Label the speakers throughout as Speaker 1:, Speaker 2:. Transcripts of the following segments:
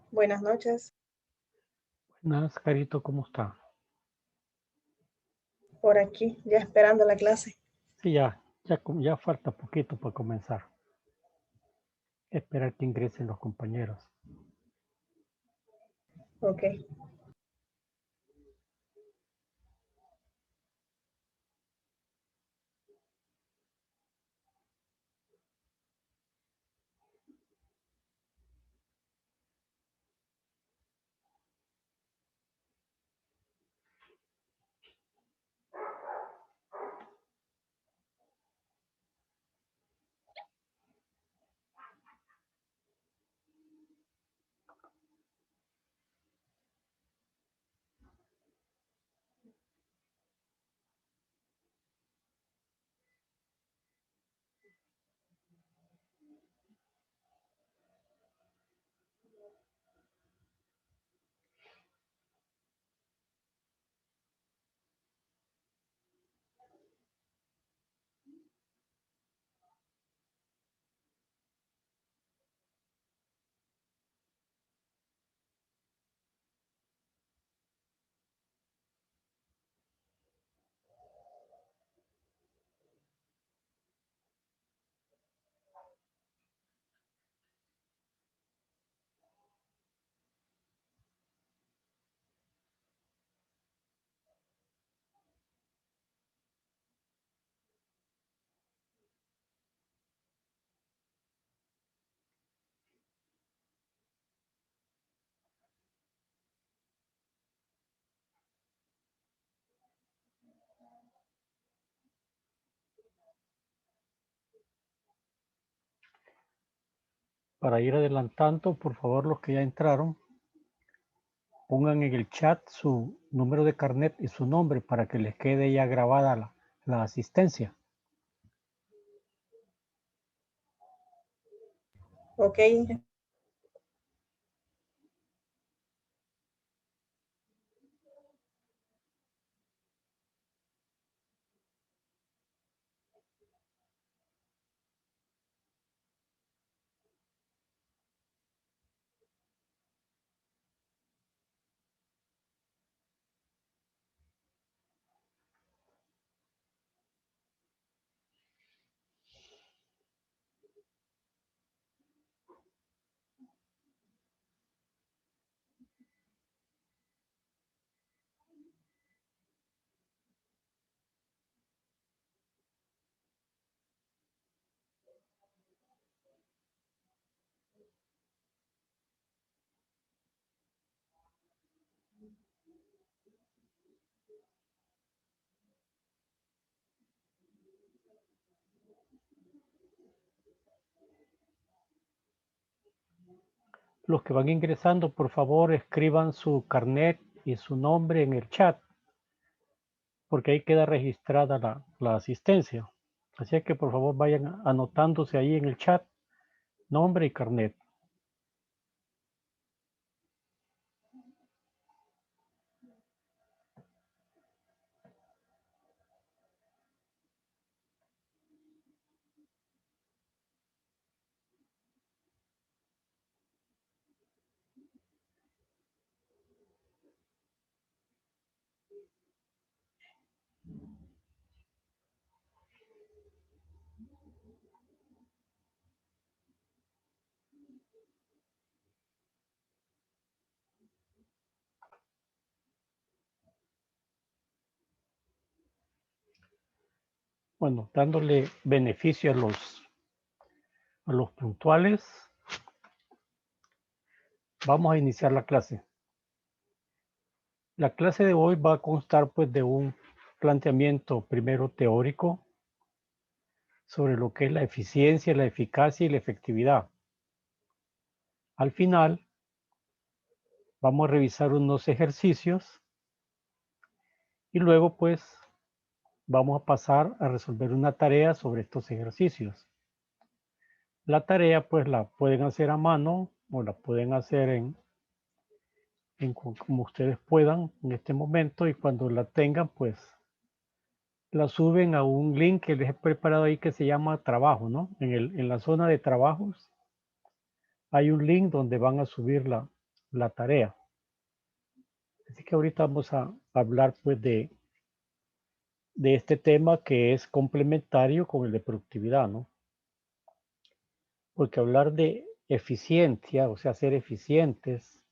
Speaker 1: Buenas noches.
Speaker 2: Buenas, Carito, ¿cómo está?
Speaker 1: Por aquí, ya esperando la clase.
Speaker 2: Sí, ya falta poquito para comenzar. Esperar que ingresen los compañeros.
Speaker 1: Ok.
Speaker 2: Para ir adelantando, por favor, los que ya entraron, pongan en el chat su número de carnet y su nombre para que les quede ya grabada la asistencia.
Speaker 1: Ok.
Speaker 2: Los que van ingresando, por favor, escriban su carnet y su nombre en el chat, porque ahí queda registrada la asistencia. Así que por favor vayan anotándose ahí en el chat, nombre y carnet. Bueno, dándole beneficio a los puntuales, Vamos a iniciar la clase. La clase de hoy va a constar pues de un planteamiento primero teórico sobre lo que es la eficiencia, la eficacia y la efectividad. Al final vamos a revisar unos ejercicios y luego pues vamos a pasar a resolver una tarea sobre estos ejercicios. La tarea pues la pueden hacer a mano o la pueden hacer como ustedes puedan en este momento, y cuando la tengan pues la suben a un link que les he preparado ahí que se llama trabajo, ¿no? En la zona de trabajos hay un link donde van a subir la tarea. Así que ahorita vamos a hablar pues de este tema que es complementario con el de productividad, ¿no? Porque hablar de eficiencia, o sea, ser eficientes,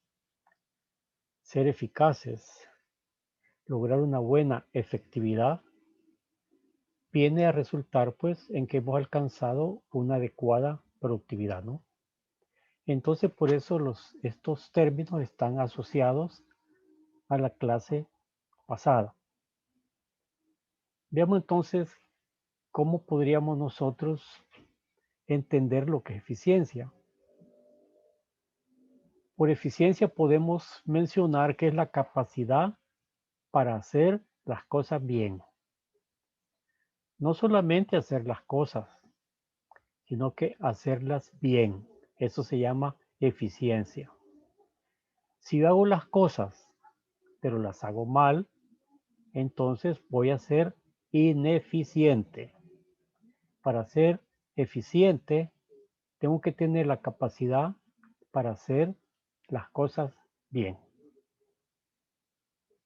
Speaker 2: ser eficaces, lograr una buena efectividad, viene a resultar pues en que hemos alcanzado una adecuada productividad, ¿no? Entonces por eso estos términos están asociados a la clase pasada. Veamos entonces cómo podríamos nosotros entender lo que es eficiencia. Por eficiencia podemos mencionar que es la capacidad para hacer las cosas bien. No solamente hacer las cosas, sino que hacerlas bien. Eso se llama eficiencia. Si yo hago las cosas, pero las hago mal, entonces voy a ser ineficiente. Para ser eficiente, tengo que tener la capacidad para hacer las cosas bien.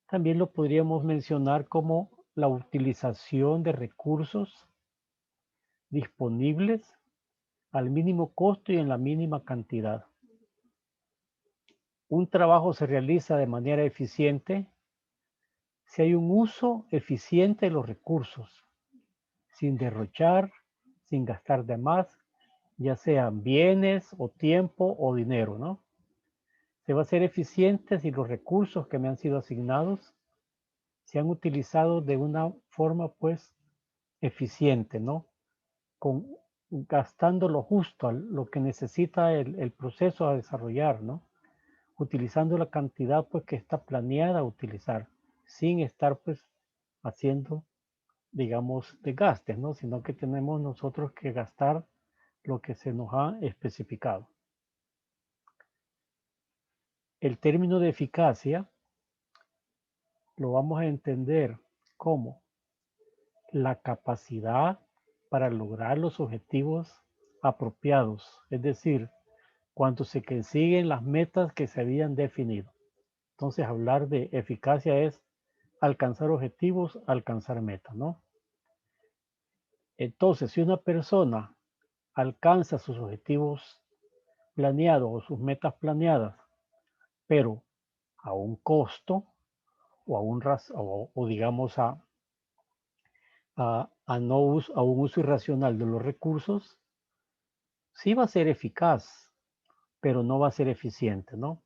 Speaker 2: También lo podríamos mencionar como la utilización de recursos disponibles al mínimo costo y en la mínima cantidad. Un trabajo se realiza de manera eficiente si hay un uso eficiente de los recursos, sin derrochar, sin gastar de más, ya sean bienes o tiempo o dinero, ¿no? Se va a ser eficiente si los recursos que me han sido asignados se han utilizado de una forma pues eficiente, ¿no? Gastando lo justo, lo que necesita el proceso a desarrollar, ¿no? Utilizando la cantidad pues que está planeada a utilizar, sin estar pues haciendo, digamos, desgastes, ¿no? Sino que tenemos nosotros que gastar lo que se nos ha especificado. El término de eficacia lo vamos a entender como la capacidad para lograr los objetivos apropiados, es decir, cuando se consiguen las metas que se habían definido. Entonces, hablar de eficacia es alcanzar objetivos, alcanzar metas, ¿no? Entonces, si una persona alcanza sus objetivos planeados o sus metas planeadas, pero a un costo o a o digamos a un uso irracional de los recursos, sí va a ser eficaz, pero no va a ser eficiente, ¿no?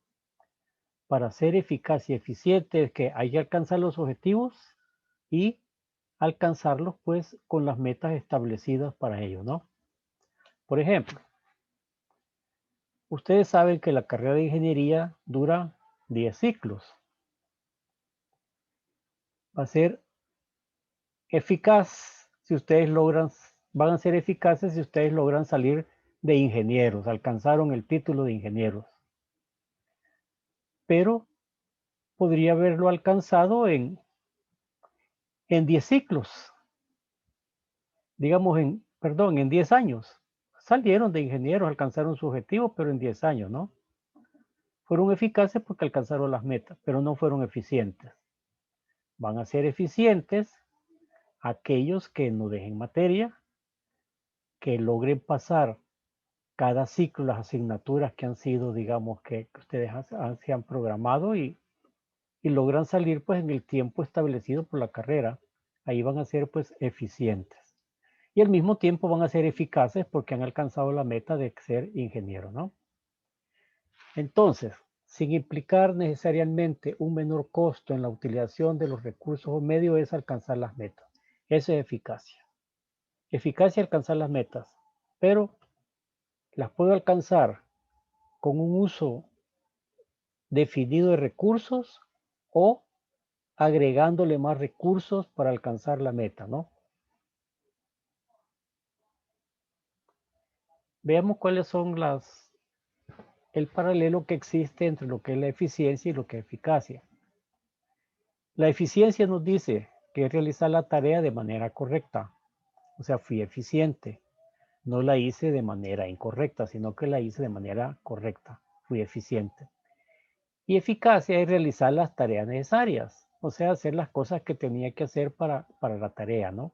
Speaker 2: Para ser eficaz y eficiente es que hay que alcanzar los objetivos y alcanzarlos pues con las metas establecidas para ello, ¿no? Por ejemplo, ustedes saben que la carrera de ingeniería dura 10 ciclos. Va a ser eficaz si ustedes van a ser eficaces si ustedes logran salir de ingenieros, alcanzaron el título de ingenieros. Pero podría haberlo alcanzado en 10 ciclos, digamos en 10 años. Salieron de ingenieros, alcanzaron su objetivo, pero en 10 años, ¿no? Fueron eficaces porque alcanzaron las metas, pero no fueron eficientes. Van a ser eficientes aquellos que no dejen materia, que logren pasar cada ciclo las asignaturas que han sido, digamos, que ustedes se han programado y logran salir pues en el tiempo establecido por la carrera. Ahí van a ser pues eficientes. Y al mismo tiempo van a ser eficaces porque han alcanzado la meta de ser ingeniero, ¿no? Entonces, sin implicar necesariamente un menor costo en la utilización de los recursos o medios, es alcanzar las metas. Eso es eficacia. Eficacia es alcanzar las metas, pero las puedo alcanzar con un uso definido de recursos o agregándole más recursos para alcanzar la meta, ¿no? Veamos cuáles son el paralelo que existe entre lo que es la eficiencia y lo que es eficacia. La eficiencia nos dice que es realizar la tarea de manera correcta, o sea, fui eficiente. No la hice de manera incorrecta, sino que la hice de manera correcta, fui eficiente. Y eficacia es realizar las tareas necesarias, o sea, hacer las cosas que tenía que hacer para la tarea, ¿no?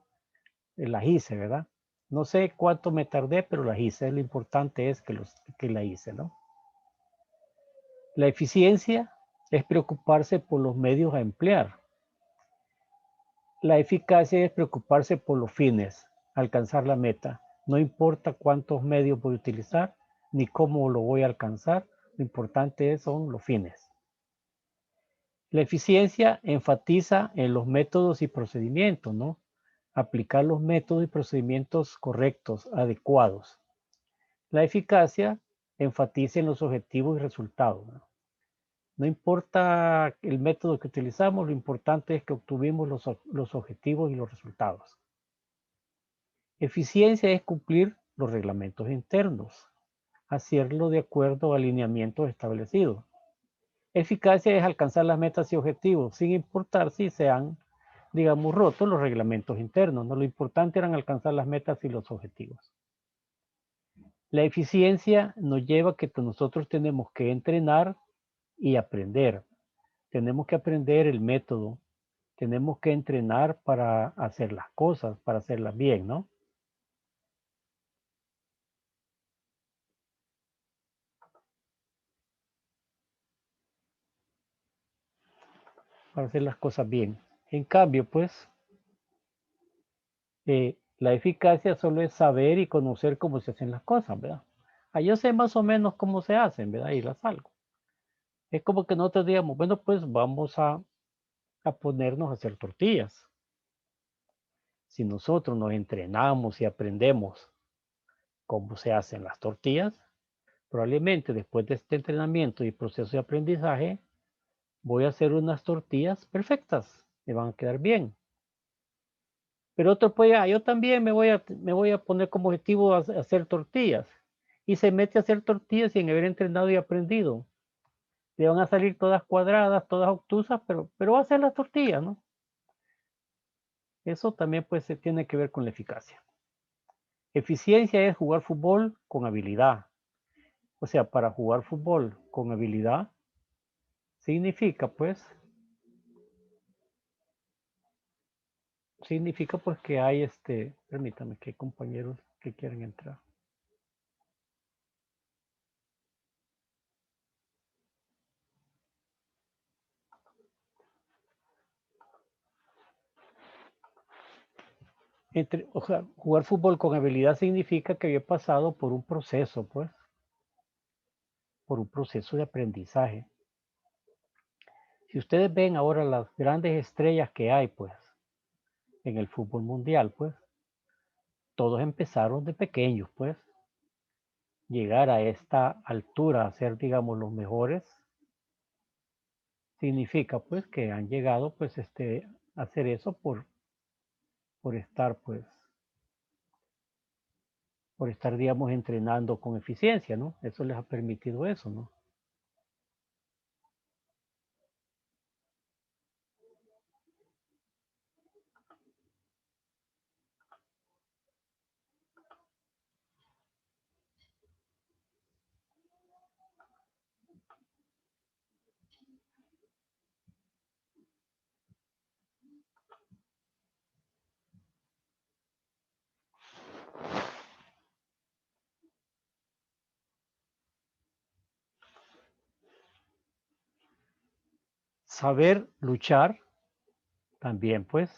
Speaker 2: Las hice, ¿verdad? No sé cuánto me tardé, pero las hice. Lo importante es que la hice, ¿no? La eficiencia es preocuparse por los medios a emplear. La eficacia es preocuparse por los fines, alcanzar la meta. No importa cuántos medios voy a utilizar, ni cómo lo voy a alcanzar, lo importante son los fines. La eficiencia enfatiza en los métodos y procedimientos, ¿no? Aplicar los métodos y procedimientos correctos, adecuados. La eficacia enfatiza en los objetivos y resultados, ¿no? No importa el método que utilizamos, lo importante es que obtuvimos los objetivos y los resultados. Eficiencia es cumplir los reglamentos internos, hacerlo de acuerdo a alineamientos establecidos. Eficacia es alcanzar las metas y objetivos, sin importar si se han, digamos, roto los reglamentos internos. ¿No? Lo importante eran alcanzar las metas y los objetivos. La eficiencia nos lleva a que nosotros tenemos que entrenar y aprender. Tenemos que aprender el método. Tenemos que entrenar para hacer las cosas, para hacerlas bien, ¿no? Para hacer las cosas bien. En cambio, pues, la eficacia solo es saber y conocer cómo se hacen las cosas, ¿verdad? Yo sé más o menos cómo se hacen, ¿verdad? Y las hago. Es como que nosotros digamos, bueno, pues vamos a ponernos a hacer tortillas. Si nosotros nos entrenamos y aprendemos cómo se hacen las tortillas, probablemente después de este entrenamiento y proceso de aprendizaje, voy a hacer unas tortillas perfectas, me van a quedar bien. Pero otro puede, yo también me voy a poner como objetivo hacer tortillas. Y se mete a hacer tortillas sin haber entrenado y aprendido. Le van a salir todas cuadradas, todas obtusas, pero va a hacer las tortillas, ¿no? Eso también pues se tiene que ver con la eficacia. Eficiencia es jugar fútbol con habilidad. O sea, para jugar fútbol con habilidad significa pues que hay permítame que hay compañeros que quieren entrar. O sea, jugar fútbol con habilidad significa que había pasado por un proceso, pues, por un proceso de aprendizaje. Si ustedes ven ahora las grandes estrellas que hay, pues, en el fútbol mundial, pues, todos empezaron de pequeños, pues, llegar a esta altura, a ser, digamos, los mejores, significa, pues, que han llegado, pues, a hacer eso por estar, pues, por estar, digamos, entrenando con eficiencia, ¿no? Eso les ha permitido eso, ¿no? Saber luchar también, pues,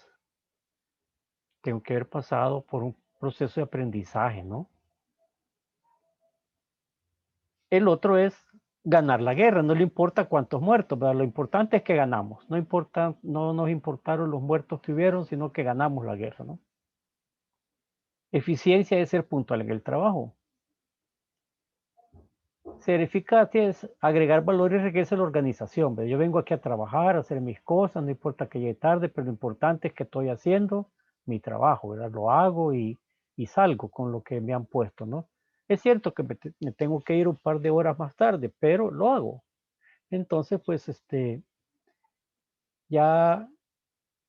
Speaker 2: tengo que haber pasado por un proceso de aprendizaje, ¿no? El otro es ganar la guerra, no le importa cuántos muertos, pero lo importante es que ganamos, no importa, no nos importaron los muertos que hubieron, sino que ganamos la guerra, ¿no? Eficiencia es ser puntual en el trabajo. Ser eficaz es agregar valor y riqueza a la organización. Yo vengo aquí a trabajar, a hacer mis cosas, no importa que llegue tarde, pero lo importante es que estoy haciendo mi trabajo, ¿verdad? Lo hago y salgo con lo que me han puesto, ¿no? Es cierto que me tengo que ir un par de horas más tarde, pero lo hago. Entonces, pues, ya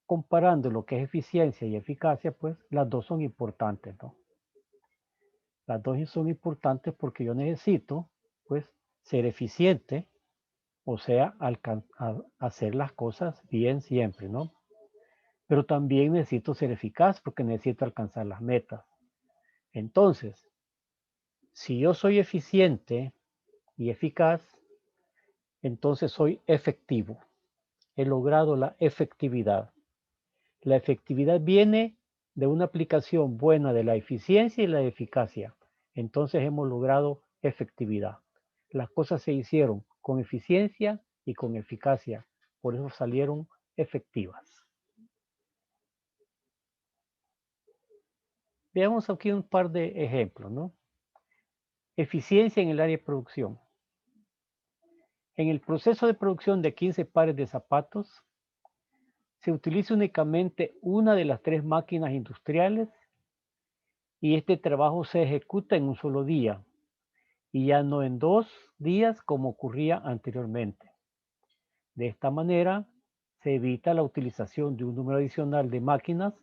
Speaker 2: comparando lo que es eficiencia y eficacia, pues las dos son importantes, ¿no? Las dos son importantes porque yo necesito, pues, ser eficiente, o sea, hacer las cosas bien siempre, ¿no? Pero también necesito ser eficaz porque necesito alcanzar las metas. Entonces, si yo soy eficiente y eficaz, entonces soy efectivo. He logrado la efectividad. La efectividad viene de una aplicación buena de la eficiencia y la eficacia. Entonces hemos logrado efectividad. Las cosas se hicieron con eficiencia y con eficacia. Por eso salieron efectivas. Veamos aquí un par de ejemplos, ¿no? Eficiencia en el área de producción. En el proceso de producción de 15 pares de zapatos, se utiliza únicamente una de las 3 máquinas industriales y este trabajo se ejecuta en un solo día y ya no en 2 días como ocurría anteriormente. De esta manera, se evita la utilización de un número adicional de máquinas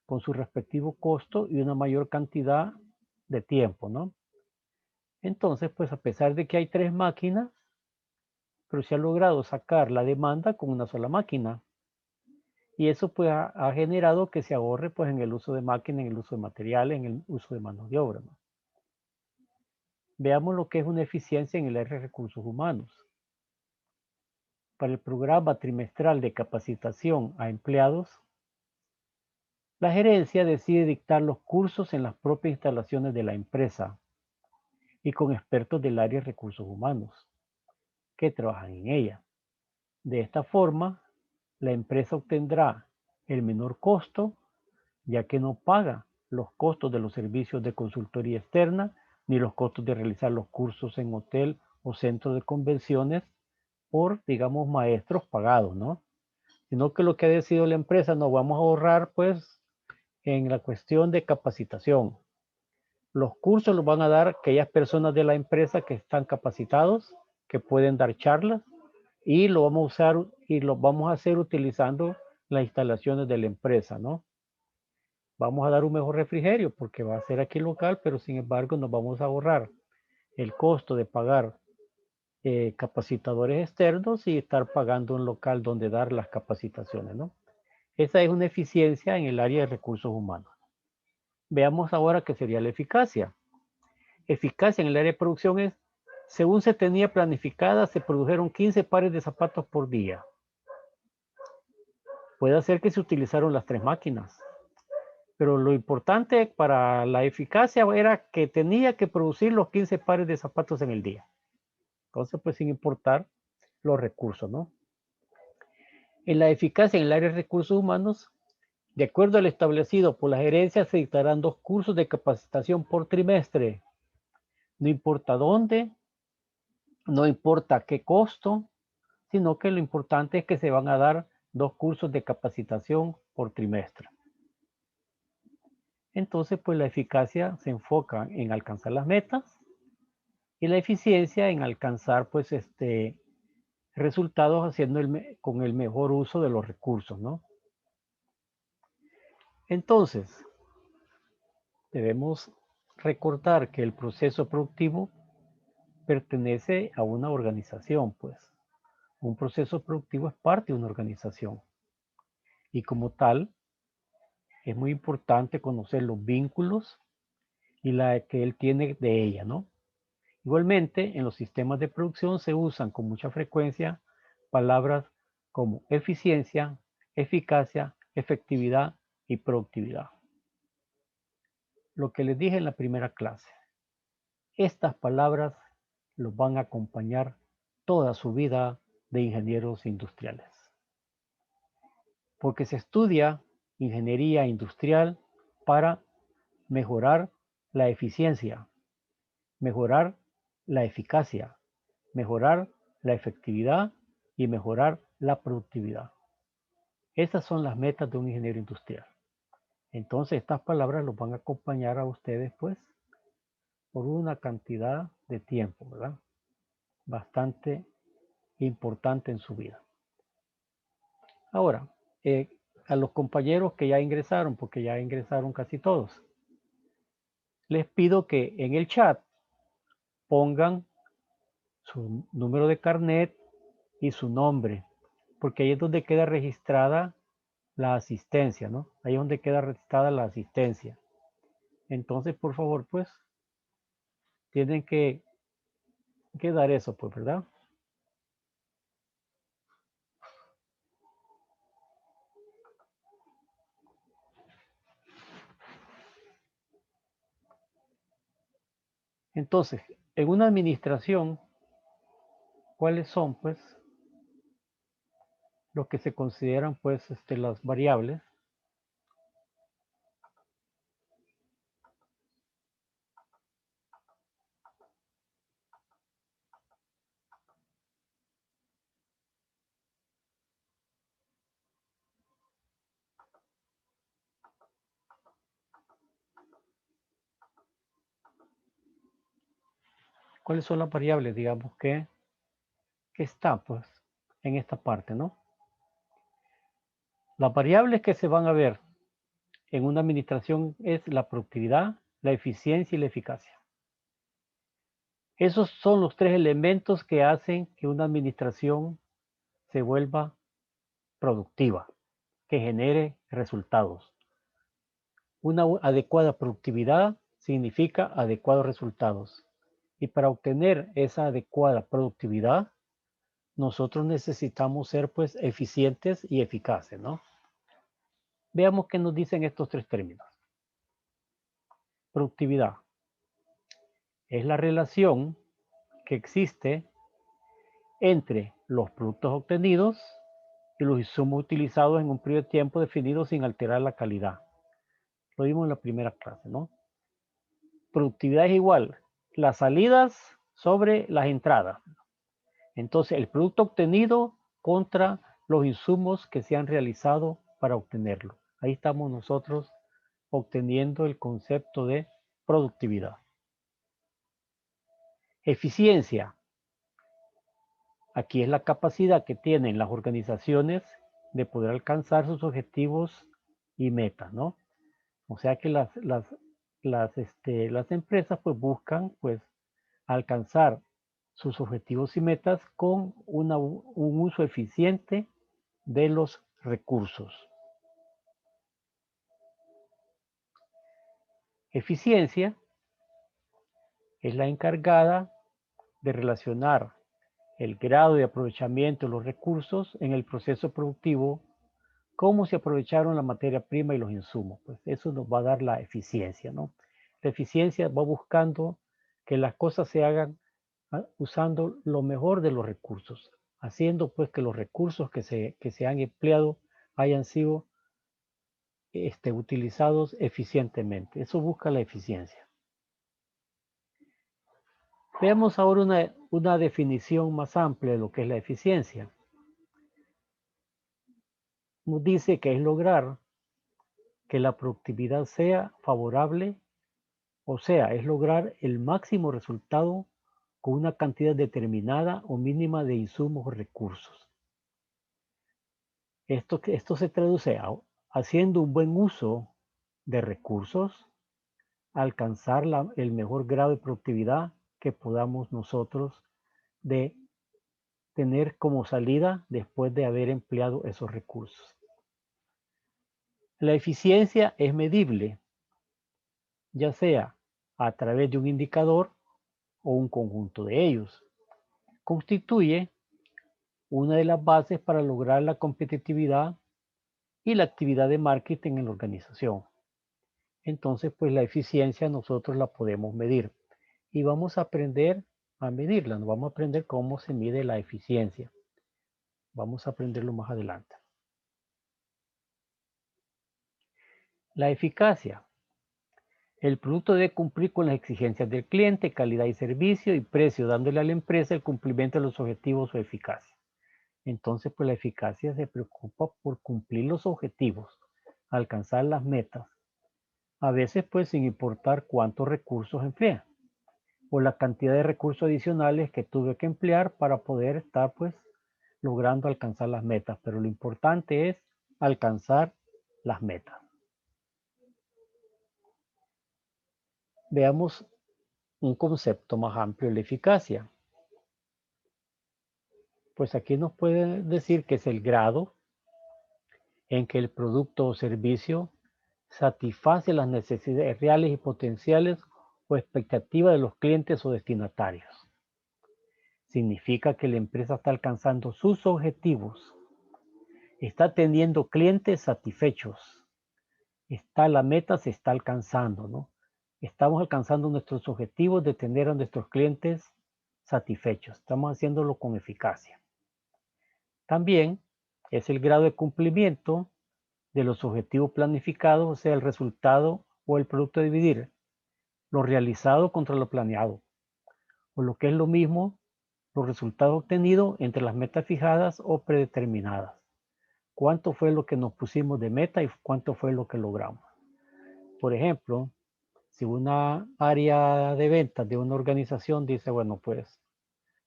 Speaker 2: con su respectivo costo y una mayor cantidad de tiempo, ¿no? Entonces, pues a pesar de que hay 3 máquinas, pero se ha logrado sacar la demanda con una sola máquina. Y eso pues ha generado que se ahorre pues en el uso de máquinas, en el uso de materiales, en el uso de mano de obra, ¿no? Veamos lo que es una eficiencia en el área de recursos humanos. Para el programa trimestral de capacitación a empleados, la gerencia decide dictar los cursos en las propias instalaciones de la empresa y con expertos del área de recursos humanos que trabajan en ella. De esta forma, la empresa obtendrá el menor costo, ya que no paga los costos de los servicios de consultoría externa ni los costos de realizar los cursos en hotel o centro de convenciones por, digamos, maestros pagados, ¿no? Sino que lo que ha decidido la empresa, nos vamos a ahorrar, pues, en la cuestión de capacitación. Los cursos los van a dar aquellas personas de la empresa que están capacitados, que pueden dar charlas, y lo vamos a usar y lo vamos a hacer utilizando las instalaciones de la empresa, ¿no? Vamos a dar un mejor refrigerio porque va a ser aquí local, pero sin embargo nos vamos a ahorrar el costo de pagar capacitadores externos y estar pagando un local donde dar las capacitaciones, ¿no? Esa es una eficiencia en el área de recursos humanos. Veamos ahora qué sería la eficacia. Eficacia en el área de producción es, según se tenía planificada, se produjeron 15 pares de zapatos por día. Puede ser que se utilizaron las 3 máquinas, pero lo importante para la eficacia era que tenía que producir los 15 pares de zapatos en el día. Entonces, pues sin importar los recursos, ¿no? En la eficacia en el área de recursos humanos, de acuerdo al establecido por la gerencia, se dictarán 2 cursos de capacitación por trimestre. No importa dónde, no importa qué costo, sino que lo importante es que se van a dar 2 cursos de capacitación por trimestre. Entonces, pues la eficacia se enfoca en alcanzar las metas y la eficiencia en alcanzar, pues, resultados haciendo con el mejor uso de los recursos, ¿no? Entonces, debemos recordar que el proceso productivo pertenece a una organización, pues. Un proceso productivo es parte de una organización y como tal es muy importante conocer los vínculos y la que él tiene de ella, ¿no? Igualmente, en los sistemas de producción se usan con mucha frecuencia palabras como eficiencia, eficacia, efectividad y productividad. Lo que les dije en la primera clase, estas palabras los van a acompañar toda su vida de ingenieros industriales. Porque se estudia ingeniería industrial para mejorar la eficiencia, mejorar la eficacia, mejorar la efectividad y mejorar la productividad. Esas son las metas de un ingeniero industrial. Entonces estas palabras los van a acompañar a ustedes pues por una cantidad de tiempo, ¿verdad? Bastante importante en su vida. Ahora, a los compañeros que ya ingresaron, porque ya ingresaron casi todos, les pido que en el chat pongan su número de carnet y su nombre, porque ahí es donde queda registrada la asistencia, ¿no? Ahí es donde queda registrada la asistencia. Entonces, por favor, pues, tienen que dar eso, pues, ¿verdad? Entonces, en una administración, ¿cuáles son, pues, lo que se consideran, pues, las variables? ¿Cuáles son las variables, digamos, que está, pues, en esta parte, ¿no? Las variables que se van a ver en una administración es la productividad, la eficiencia y la eficacia. Esos son los tres elementos que hacen que una administración se vuelva productiva, que genere resultados. Una adecuada productividad significa adecuados resultados. Y para obtener esa adecuada productividad, nosotros necesitamos ser pues eficientes y eficaces, ¿no? Veamos qué nos dicen estos tres términos. Productividad es la relación que existe entre los productos obtenidos y los insumos utilizados en un periodo de tiempo definido sin alterar la calidad. Lo vimos en la primera clase, ¿no? Productividad es igual las salidas sobre las entradas. Entonces, el producto obtenido contra los insumos que se han realizado para obtenerlo. Ahí estamos nosotros obteniendo el concepto de productividad. Eficiencia. Aquí es la capacidad que tienen las organizaciones de poder alcanzar sus objetivos y metas, ¿no? O sea que las empresas pues buscan pues alcanzar sus objetivos y metas con un uso eficiente de los recursos. Eficiencia es la encargada de relacionar el grado de aprovechamiento de los recursos en el proceso productivo, cómo se aprovecharon la materia prima y los insumos. Pues eso nos va a dar la eficiencia, ¿no? La eficiencia va buscando que las cosas se hagan usando lo mejor de los recursos, haciendo pues que los recursos que se han empleado hayan sido utilizados eficientemente. Eso busca la eficiencia. Veamos ahora una definición más amplia de lo que es la eficiencia. Nos dice que es lograr que la productividad sea favorable, o sea, es lograr el máximo resultado con una cantidad determinada o mínima de insumos o recursos. Esto se traduce a haciendo un buen uso de recursos, alcanzar el mejor grado de productividad que podamos nosotros de tener como salida después de haber empleado esos recursos. La eficiencia es medible, ya sea a través de un indicador o un conjunto de ellos. Constituye una de las bases para lograr la competitividad y la actividad de marketing en la organización. Entonces, pues la eficiencia nosotros la podemos medir y vamos a aprender a medirla. Nos vamos a aprender cómo se mide la eficiencia. Vamos a aprenderlo más adelante. La eficacia. El producto debe cumplir con las exigencias del cliente, calidad y servicio y precio, dándole a la empresa el cumplimiento de los objetivos o eficacia. Entonces, pues la eficacia se preocupa por cumplir los objetivos, alcanzar las metas, a veces pues sin importar cuántos recursos emplea o la cantidad de recursos adicionales que tuve que emplear para poder estar pues logrando alcanzar las metas. Pero lo importante es alcanzar las metas. Veamos un concepto más amplio, la eficacia. Pues aquí nos puede decir que es el grado en que el producto o servicio satisface las necesidades reales y potenciales o expectativas de los clientes o destinatarios. Significa que la empresa está alcanzando sus objetivos, está teniendo clientes satisfechos, la meta se está alcanzando, ¿no? Estamos alcanzando nuestros objetivos de tener a nuestros clientes satisfechos, estamos haciéndolo con eficacia. También es el grado de cumplimiento de los objetivos planificados, o sea, el resultado o el producto a dividir, lo realizado contra lo planeado, o lo que es lo mismo, los resultados obtenidos entre las metas fijadas o predeterminadas. ¿Cuánto fue lo que nos pusimos de meta y cuánto fue lo que logramos? Por ejemplo, si una área de ventas de una organización dice, bueno, pues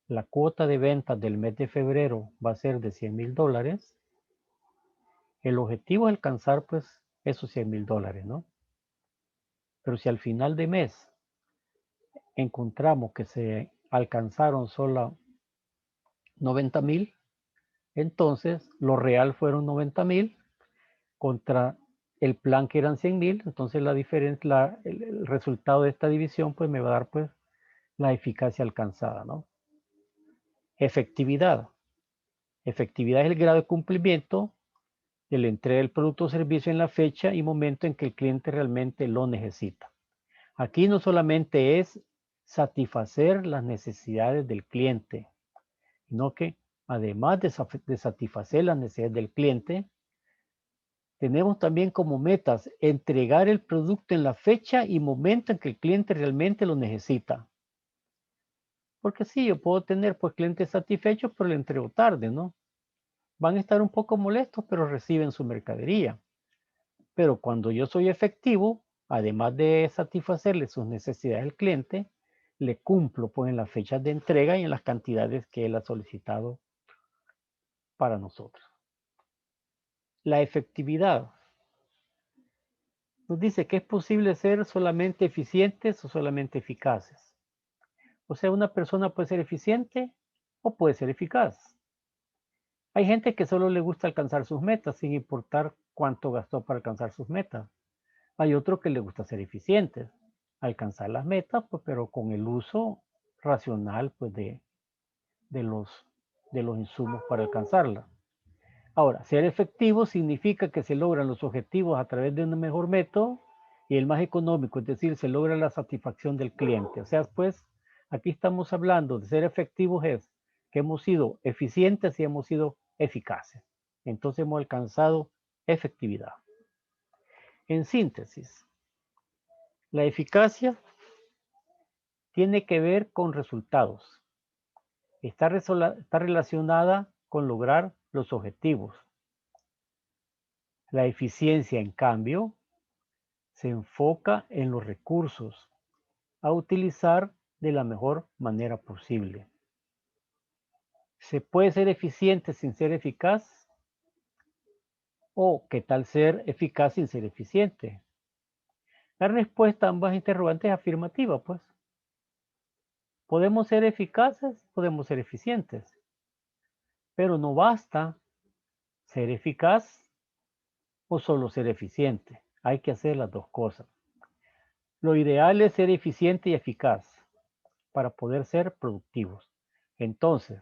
Speaker 2: la cuota de ventas del mes de febrero va a ser de $100,000, el objetivo es alcanzar pues esos $100,000, ¿no? Pero si al final de mes encontramos que se alcanzaron solo 90,000, entonces lo real fueron 90,000 contra el plan que eran 100,000, entonces la diferencia, el resultado de esta división pues me va a dar pues la eficacia alcanzada, ¿no? Efectividad. Efectividad es el grado de cumplimiento de la entrega del producto o servicio en la fecha y momento en que el cliente realmente lo necesita. Aquí no solamente es satisfacer las necesidades del cliente, sino que además de satisfacer las necesidades del cliente, tenemos también como metas entregar el producto en la fecha y momento en que el cliente realmente lo necesita. Porque sí, yo puedo tener pues clientes satisfechos, pero le entrego tarde, ¿no? Van a estar un poco molestos, pero reciben su mercadería. Pero cuando yo soy efectivo, además de satisfacerle sus necesidades al cliente, le cumplo pues en las fechas de entrega y en las cantidades que él ha solicitado para nosotros. La efectividad nos dice que es posible ser solamente eficientes o solamente eficaces. O sea, una persona puede ser eficiente o puede ser eficaz. Hay gente que solo le gusta alcanzar sus metas sin importar cuánto gastó para alcanzar sus metas. Hay otro que le gusta ser eficientes, alcanzar las metas, pues, pero con el uso racional pues, de los insumos para alcanzarla. Ahora, ser efectivo significa que se logran los objetivos a través de un mejor método y el más económico, es decir, se logra la satisfacción del cliente. O sea, pues, aquí estamos hablando de ser efectivos es que hemos sido eficientes y hemos sido eficaces. Entonces hemos alcanzado efectividad. En síntesis, la eficacia tiene que ver con resultados. Está relacionada con lograr los objetivos. La eficiencia, en cambio, se enfoca en los recursos a utilizar de la mejor manera posible. ¿Se puede ser eficiente sin ser eficaz? ¿O qué tal ser eficaz sin ser eficiente? La respuesta a ambas interrogantes es afirmativa, pues. Podemos ser eficaces, podemos ser eficientes, pero no basta ser eficaz o solo ser eficiente. Hay que hacer las dos cosas. Lo ideal es ser eficiente y eficaz para poder ser productivos. Entonces,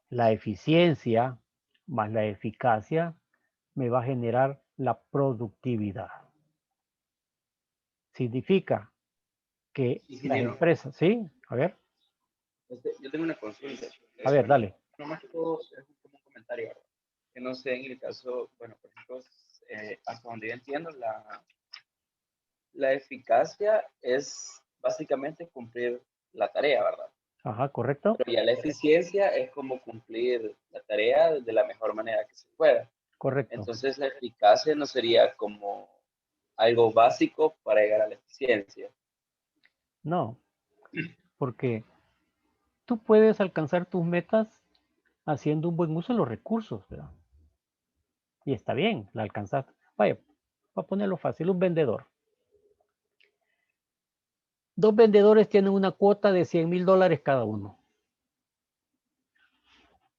Speaker 2: la eficiencia más la eficacia me va a generar la productividad. Significa que
Speaker 3: Ingeniero,
Speaker 2: las empresas, ¿sí? A ver.
Speaker 3: Yo tengo una consulta.
Speaker 2: A ver,
Speaker 3: Bueno,
Speaker 2: dale.
Speaker 3: no más que todo es como un comentario, ¿verdad? Que no sé en el caso, bueno, por ejemplo, hasta donde yo entiendo, la eficacia es básicamente cumplir la tarea, ¿verdad?
Speaker 2: Ajá, correcto.
Speaker 3: Pero ya la eficiencia es como cumplir la tarea de la mejor manera que se pueda.
Speaker 2: Correcto.
Speaker 3: Entonces, la eficacia no sería como algo básico para llegar a la eficiencia.
Speaker 2: No, porque tú puedes alcanzar tus metas haciendo un buen uso de los recursos, ¿verdad? Y está bien, la alcanzaste. Vaya, para ponerlo fácil, un vendedor. Dos vendedores tienen una cuota de $100,000 cada uno.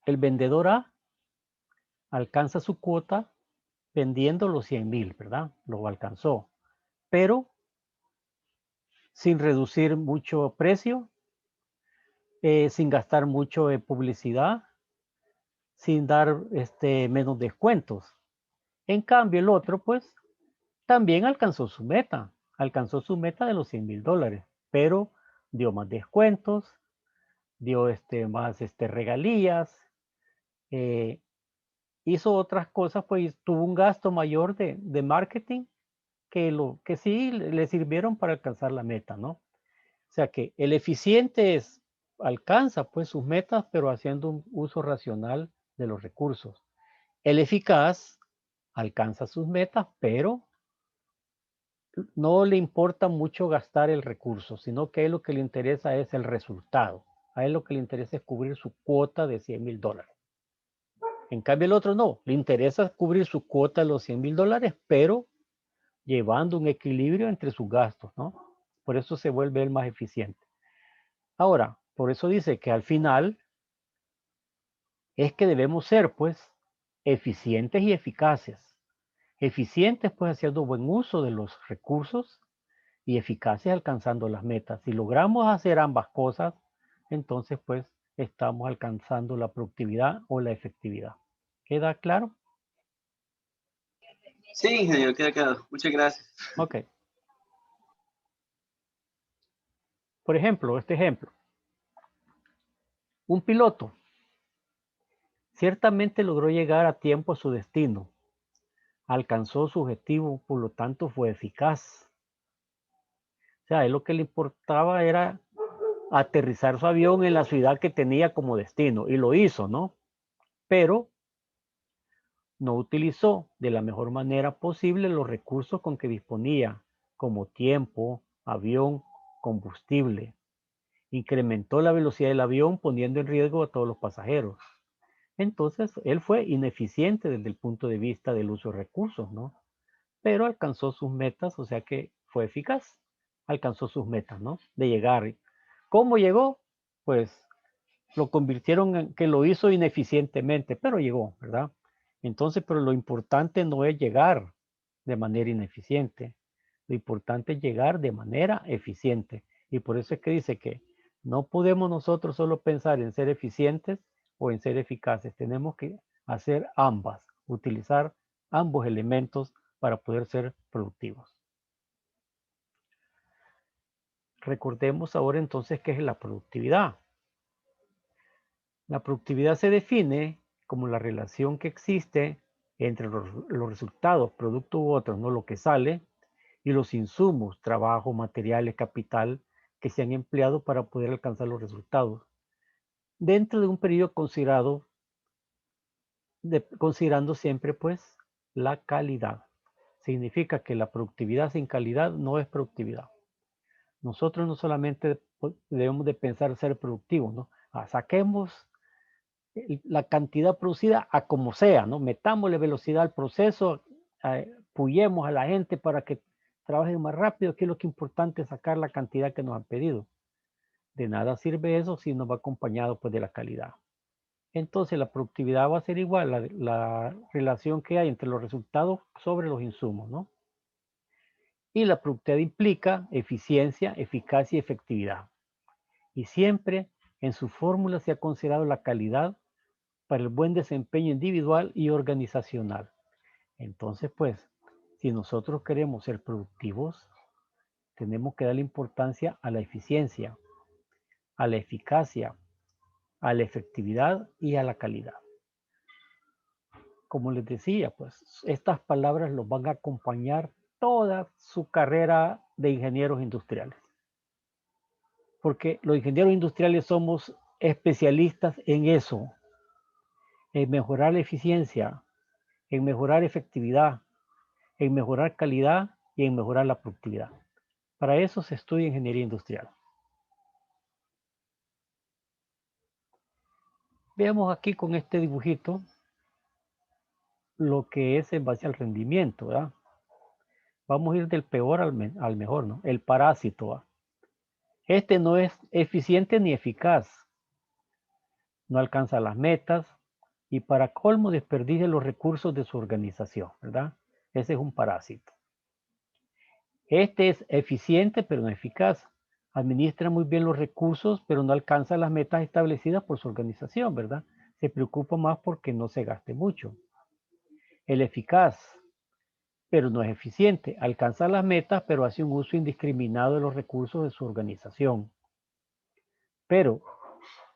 Speaker 2: El vendedor A alcanza su cuota vendiendo los 100,000, ¿verdad? Lo alcanzó, pero sin reducir mucho precio, sin gastar mucho en publicidad, sin dar menos descuentos. En cambio, el otro, pues, también alcanzó su meta de los $100,000, pero dio más descuentos, dio más regalías, eh, hizo otras cosas, pues tuvo un gasto mayor de marketing que sí le sirvieron para alcanzar la meta, ¿no? O sea que el eficiente alcanza pues sus metas, pero haciendo un uso racional de los recursos. El eficaz alcanza sus metas, pero no le importa mucho gastar el recurso, sino que a él lo que le interesa es el resultado. A él lo que le interesa es cubrir su cuota de $100,000. En cambio, el otro no, le interesa cubrir su cuota de los $100,000, pero llevando un equilibrio entre sus gastos, ¿no? Por eso se vuelve el más eficiente. Ahora, por eso dice que al final es que debemos ser, pues, eficientes y eficaces. Eficientes, pues, haciendo buen uso de los recursos y eficaces alcanzando las metas. Si logramos hacer ambas cosas, entonces, pues, estamos alcanzando la productividad o la efectividad. ¿Queda claro?
Speaker 3: Sí, ingeniero, queda claro. Muchas gracias.
Speaker 2: Ok. Por ejemplo, este ejemplo. Un piloto ciertamente logró llegar a tiempo a su destino, alcanzó su objetivo, por lo tanto fue eficaz. O sea, a él lo que le importaba era aterrizar su avión en la ciudad que tenía como destino y lo hizo, ¿no? Pero no utilizó de la mejor manera posible los recursos con que disponía, como tiempo, avión, combustible. Incrementó la velocidad del avión poniendo en riesgo a todos los pasajeros. Entonces, él fue ineficiente desde el punto de vista del uso de recursos, ¿no? Pero alcanzó sus metas, o sea que fue eficaz. Alcanzó sus metas, ¿no? De llegar. ¿Cómo llegó? Pues lo convirtieron en que lo hizo ineficientemente, pero llegó, ¿verdad? Entonces, pero lo importante no es llegar de manera ineficiente. Lo importante es llegar de manera eficiente. Y por eso es que dice que no podemos nosotros solo pensar en ser eficientes o en ser eficaces. Tenemos que hacer ambas, utilizar ambos elementos para poder ser productivos. Recordemos ahora entonces qué es la productividad. La productividad se define como la relación que existe entre los resultados, producto u otro, no lo que sale, y los insumos, trabajo, materiales, capital, que se han empleado para poder alcanzar los resultados, dentro de un periodo considerando siempre pues la calidad. Significa que la productividad sin calidad no es productividad. Nosotros no solamente debemos de pensar ser productivos, ¿no? Saquemos la cantidad producida a como sea, ¿no? Metámosle velocidad al proceso, puyemos a la gente para que trabajen más rápido, que es lo que es importante, sacar la cantidad que nos han pedido. De nada sirve eso si no va acompañado pues de la calidad. Entonces la productividad va a ser igual, la relación que hay entre los resultados sobre los insumos, ¿no? Y la productividad implica eficiencia, eficacia y efectividad. Y siempre en su fórmula se ha considerado la calidad para el buen desempeño individual y organizacional. Entonces, pues, si nosotros queremos ser productivos, tenemos que darle importancia a la eficiencia, a la eficacia a la efectividad y a la calidad. Como les decía, pues estas palabras los van a acompañar toda su carrera de ingenieros industriales. Porque los ingenieros industriales somos especialistas en eso, en mejorar la eficiencia, en mejorar efectividad, en mejorar calidad y en mejorar la productividad. Para eso se estudia ingeniería industrial. Veamos aquí con este dibujito lo que es en base al rendimiento, ¿verdad? Vamos a ir del peor al mejor, ¿no? El parásito, ¿verdad? Este no es eficiente ni eficaz, no alcanza las metas y para colmo desperdicia los recursos de su organización, ¿verdad? Ese es un parásito. Este es eficiente pero no eficaz. Administra muy bien los recursos pero no alcanza las metas establecidas por su organización, ¿verdad? Se preocupa más porque no se gaste mucho. El eficaz, pero no es eficiente. Alcanza las metas pero hace un uso indiscriminado de los recursos de su organización. Pero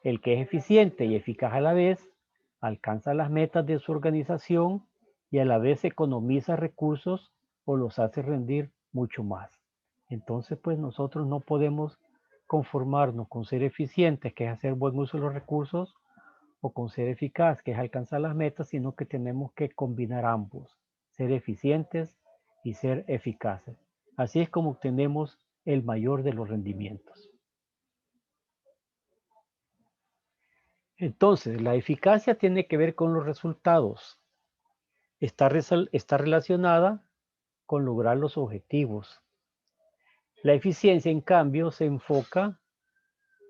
Speaker 2: el que es eficiente y eficaz a la vez, alcanza las metas de su organización y a la vez economiza recursos o los hace rendir mucho más. Entonces, pues nosotros no podemos conformarnos con ser eficientes, que es hacer buen uso de los recursos, o con ser eficaz, que es alcanzar las metas, sino que tenemos que combinar ambos, ser eficientes y ser eficaces. Así es como obtenemos el mayor de los rendimientos. Entonces, la eficacia tiene que ver con los resultados. Está relacionada con lograr los objetivos. La eficiencia, en cambio, se enfoca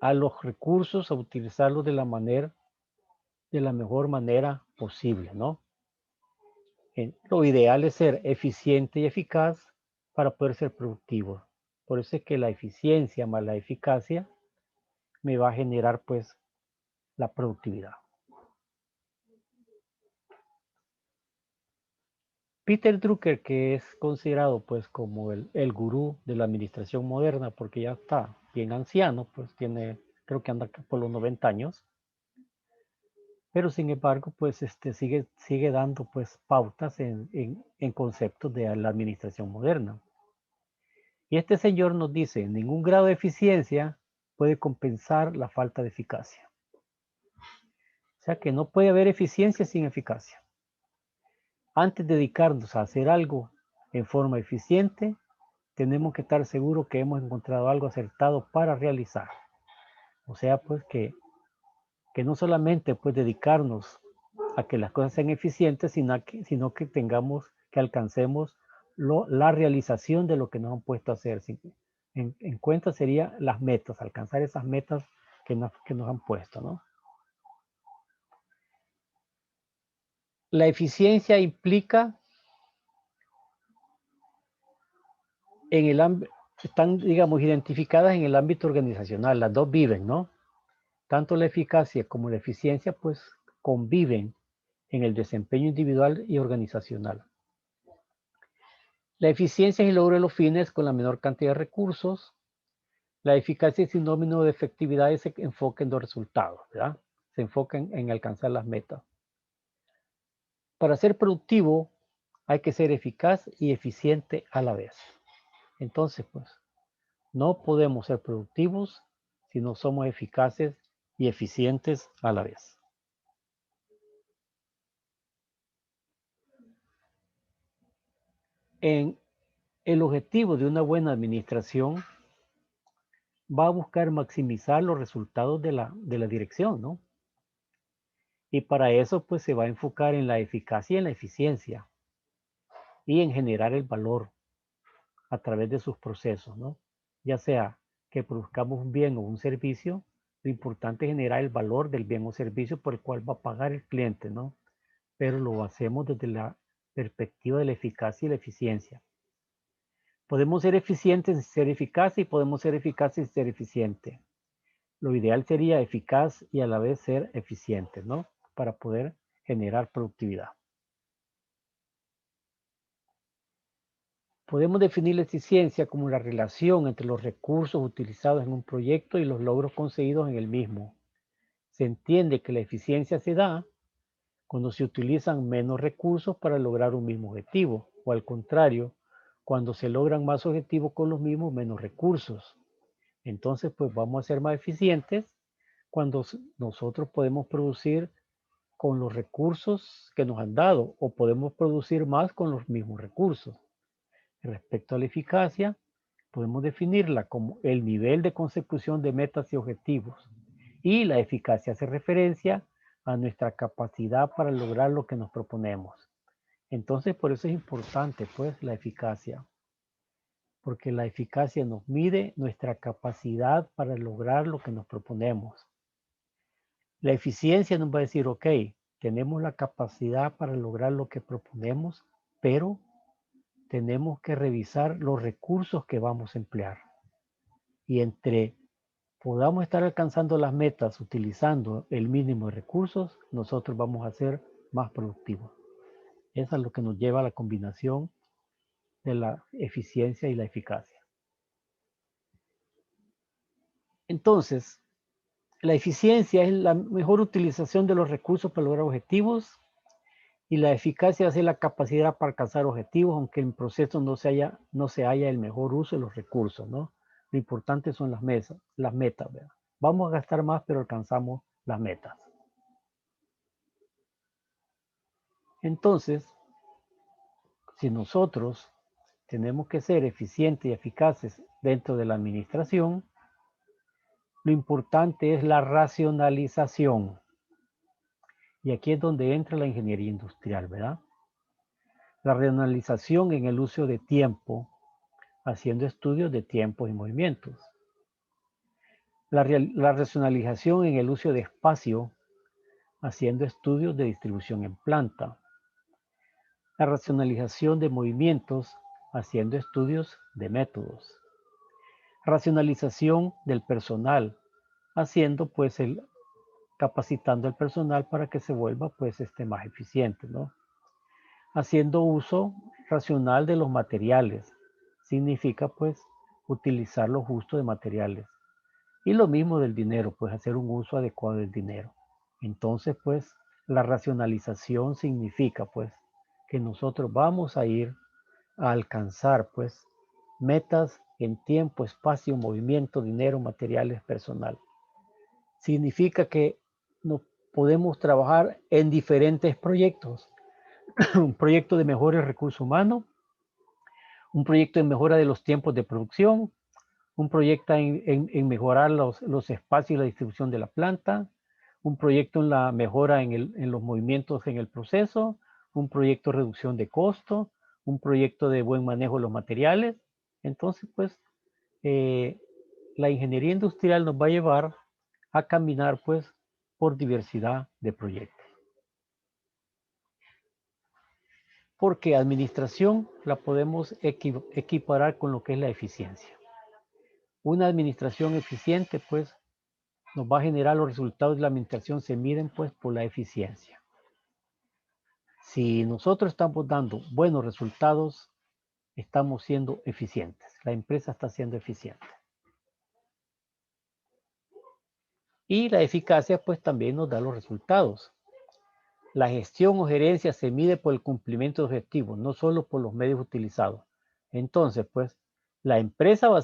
Speaker 2: a los recursos, a utilizarlos de la mejor manera posible, ¿no? Lo ideal es ser eficiente y eficaz para poder ser productivo. Por eso es que la eficiencia más la eficacia me va a generar, pues, la productividad. Peter Drucker, que es considerado pues como el gurú de la administración moderna, porque ya está bien anciano, pues creo que anda por los 90 años, pero sin embargo pues sigue dando pues pautas en conceptos de la administración moderna. Y este señor nos dice, ningún grado de eficiencia puede compensar la falta de eficacia. O sea que no puede haber eficiencia sin eficacia. Antes de dedicarnos a hacer algo en forma eficiente, tenemos que estar seguros que hemos encontrado algo acertado para realizar. O sea, pues que no solamente pues dedicarnos a que las cosas sean eficientes, sino que alcancemos la realización de lo que nos han puesto a hacer. En cuenta sería las metas, alcanzar esas metas que nos han puesto, ¿no? La eficiencia implica están, digamos, identificadas en el ámbito organizacional, las dos viven, ¿no? Tanto la eficacia como la eficiencia, pues, conviven en el desempeño individual y organizacional. La eficiencia es el logro de los fines con la menor cantidad de recursos. La eficacia es sinónimo de efectividad y se enfoca en los resultados, ¿verdad? Se enfoca en alcanzar las metas. Para ser productivo hay que ser eficaz y eficiente a la vez. Entonces, pues, no podemos ser productivos si no somos eficaces y eficientes a la vez. El objetivo de una buena administración va a buscar maximizar los resultados de la dirección, ¿no? Y para eso, pues, se va a enfocar en la eficacia y en la eficiencia y en generar el valor a través de sus procesos, ¿no? Ya sea que produzcamos un bien o un servicio, lo importante es generar el valor del bien o servicio por el cual va a pagar el cliente, ¿no? Pero lo hacemos desde la perspectiva de la eficacia y la eficiencia. Podemos ser eficientes sin ser eficaces y podemos ser eficaces sin ser eficientes. Lo ideal sería eficaz y a la vez ser eficiente, ¿no? Para poder generar productividad. Podemos definir la eficiencia como la relación entre los recursos utilizados en un proyecto y los logros conseguidos en el mismo. se entiende que la eficiencia se da cuando se utilizan menos recursos para lograr un mismo objetivo, o al contrario, cuando se logran más objetivos con los mismos menos recursos. Entonces, pues vamos a ser más eficientes cuando nosotros podemos producir con los recursos que nos han dado o podemos producir más con los mismos recursos. Respecto a la eficacia, podemos definirla como el nivel de consecución de metas y objetivos. Y la eficacia hace referencia a nuestra capacidad para lograr lo que nos proponemos. Entonces, por eso es importante, pues, la eficacia. Porque la eficacia nos mide nuestra capacidad para lograr lo que nos proponemos. La eficiencia nos va a decir, ok, tenemos la capacidad para lograr lo que proponemos, pero tenemos que revisar los recursos que vamos a emplear. Y entre podamos estar alcanzando las metas utilizando el mínimo de recursos, nosotros vamos a ser más productivos. Eso es lo que nos lleva a la combinación de la eficiencia y la eficacia. Entonces, la eficiencia es la mejor utilización de los recursos para lograr objetivos y la eficacia es la capacidad para alcanzar objetivos, aunque en el proceso no se haya el mejor uso de los recursos, ¿no? Lo importante son las metas, ¿verdad? Vamos a gastar más, pero alcanzamos las metas. Entonces, si nosotros tenemos que ser eficientes y eficaces dentro de la administración, lo importante es la racionalización. Y aquí es donde entra la ingeniería industrial, ¿verdad? La racionalización en el uso de tiempo, haciendo estudios de tiempos y movimientos. La racionalización en el uso de espacio, haciendo estudios de distribución en planta. La racionalización de movimientos, haciendo estudios de métodos. Racionalización del personal, haciendo pues capacitando al personal para que se vuelva pues más eficiente, ¿no? Haciendo uso racional de los materiales, significa pues utilizar lo justo de materiales. Y lo mismo del dinero, pues hacer un uso adecuado del dinero. Entonces pues la racionalización significa pues que nosotros vamos a ir a alcanzar pues metas en tiempo, espacio, movimiento, dinero, materiales, personal. Significa que no podemos trabajar en diferentes proyectos. Un proyecto de mejora de recursos humanos, un proyecto de mejora de los tiempos de producción, un proyecto en mejorar los espacios y la distribución de la planta, un proyecto en la mejora en los movimientos en el proceso, un proyecto de reducción de costo, un proyecto de buen manejo de los materiales. Entonces, pues, la ingeniería industrial nos va a llevar a caminar, pues, por diversidad de proyectos. Porque administración la podemos equiparar con lo que es la eficiencia. Una administración eficiente, pues, nos va a generar los resultados de la administración se miden, pues, por la eficiencia. Si nosotros estamos dando buenos resultados, estamos siendo eficientes. La empresa está siendo eficiente. Y la eficacia, pues, también nos da los resultados. La gestión o gerencia se mide por el cumplimiento de objetivos, no solo por los medios utilizados. Entonces, pues, la empresa va a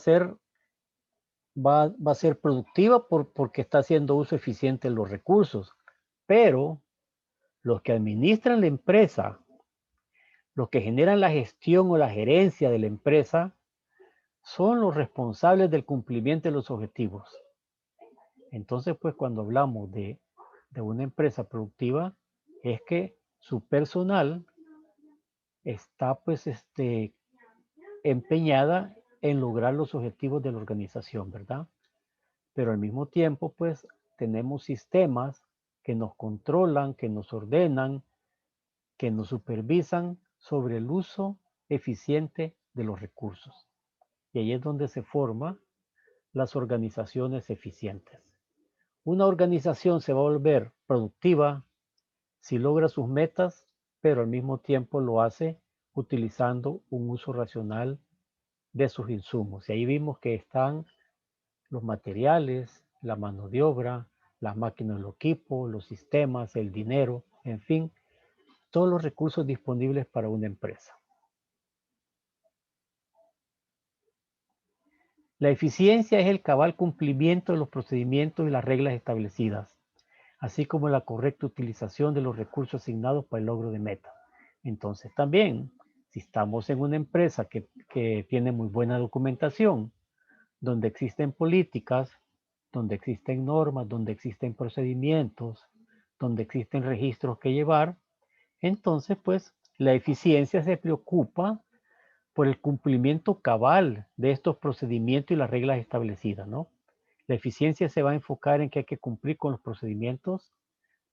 Speaker 2: ser productiva porque está haciendo uso eficiente de los recursos, pero los que administran la empresa, los que generan la gestión o la gerencia de la empresa, son los responsables del cumplimiento de los objetivos. Entonces, pues cuando hablamos de una empresa productiva, es que su personal está pues empeñada en lograr los objetivos de la organización, ¿verdad? Pero al mismo tiempo, pues tenemos sistemas que nos controlan, que nos ordenan, que nos supervisan sobre el uso eficiente de los recursos. Y ahí es donde se forman las organizaciones eficientes. Una organización se va a volver productiva si logra sus metas, pero al mismo tiempo lo hace utilizando un uso racional de sus insumos. Y ahí vimos que están los materiales, la mano de obra, las máquinas, los equipos, los sistemas, el dinero, en fin, todos los recursos disponibles para una empresa. La eficiencia es el cabal cumplimiento de los procedimientos y las reglas establecidas, así como la correcta utilización de los recursos asignados para el logro de metas. Entonces también, si estamos en una empresa que tiene muy buena documentación, donde existen políticas, donde existen normas, donde existen procedimientos, donde existen registros que llevar, entonces pues la eficiencia se preocupa por el cumplimiento cabal de estos procedimientos y las reglas establecidas, ¿no? La eficiencia se va a enfocar en que hay que cumplir con los procedimientos,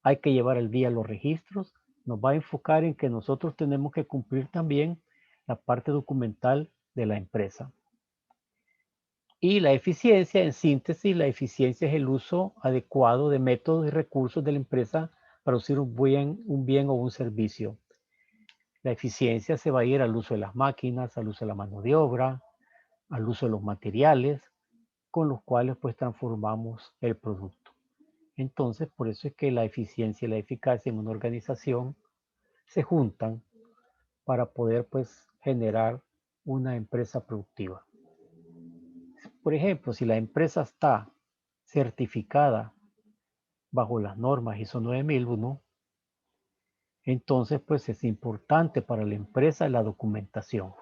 Speaker 2: hay que llevar al día los registros, nos va a enfocar en que nosotros tenemos que cumplir también la parte documental de la empresa. Y la eficiencia, en síntesis, la eficiencia es el uso adecuado de métodos y recursos de la empresa para producir un bien o un servicio. La eficiencia se va a ir al uso de las máquinas, al uso de la mano de obra, al uso de los materiales, con los cuales pues transformamos el producto. Entonces, por eso es que la eficiencia y la eficacia en una organización se juntan para poder pues generar una empresa productiva. Por ejemplo, si la empresa está certificada bajo las normas ISO 9001, entonces pues es importante para la empresa la documentación.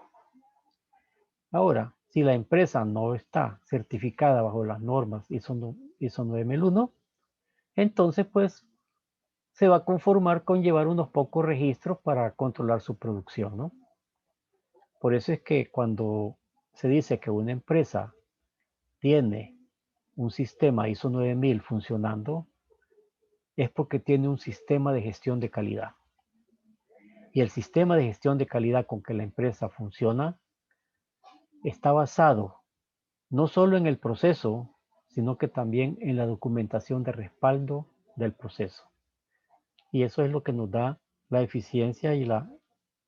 Speaker 2: Ahora, si la empresa no está certificada bajo las normas ISO 9001, entonces pues se va a conformar con llevar unos pocos registros para controlar su producción, ¿no? Por eso es que cuando se dice que una empresa tiene un sistema ISO 9000 funcionando, es porque tiene un sistema de gestión de calidad. Y el sistema de gestión de calidad con que la empresa funciona está basado no solo en el proceso, sino que también en la documentación de respaldo del proceso. Y eso es lo que nos da la eficiencia y la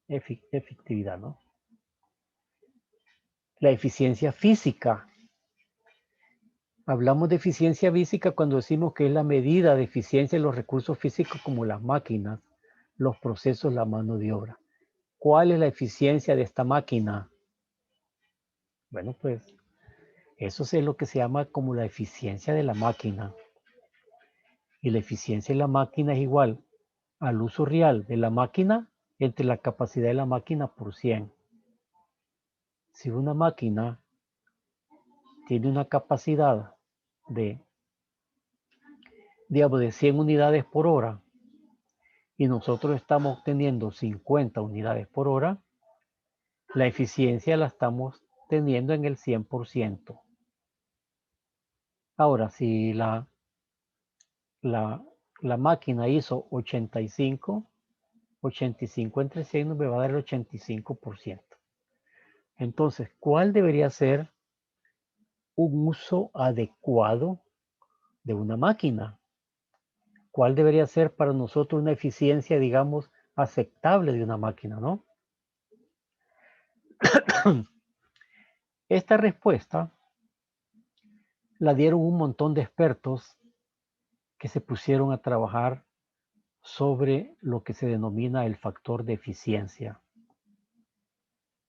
Speaker 2: efectividad, ¿no? La eficiencia física. Hablamos de eficiencia física cuando decimos que es la medida de eficiencia de los recursos físicos como las máquinas, los procesos, la mano de obra. ¿Cuál es la eficiencia de esta máquina? Bueno, pues eso es lo que se llama como la eficiencia de la máquina. Y la eficiencia de la máquina es igual al uso real de la máquina entre la capacidad de la máquina por 100. Si una máquina tiene una capacidad de, digamos, de 100 unidades por hora y nosotros estamos teniendo 50 unidades por hora, la eficiencia la estamos teniendo en el 100%. Ahora, si la máquina hizo 85 entre 100 me va a dar el 85%. Entonces, ¿cuál debería ser un uso adecuado de una máquina? ¿Cuál debería ser para nosotros una eficiencia, digamos, aceptable de una máquina, ¿no? Esta respuesta la dieron un montón de expertos que se pusieron a trabajar sobre lo que se denomina el factor de eficiencia.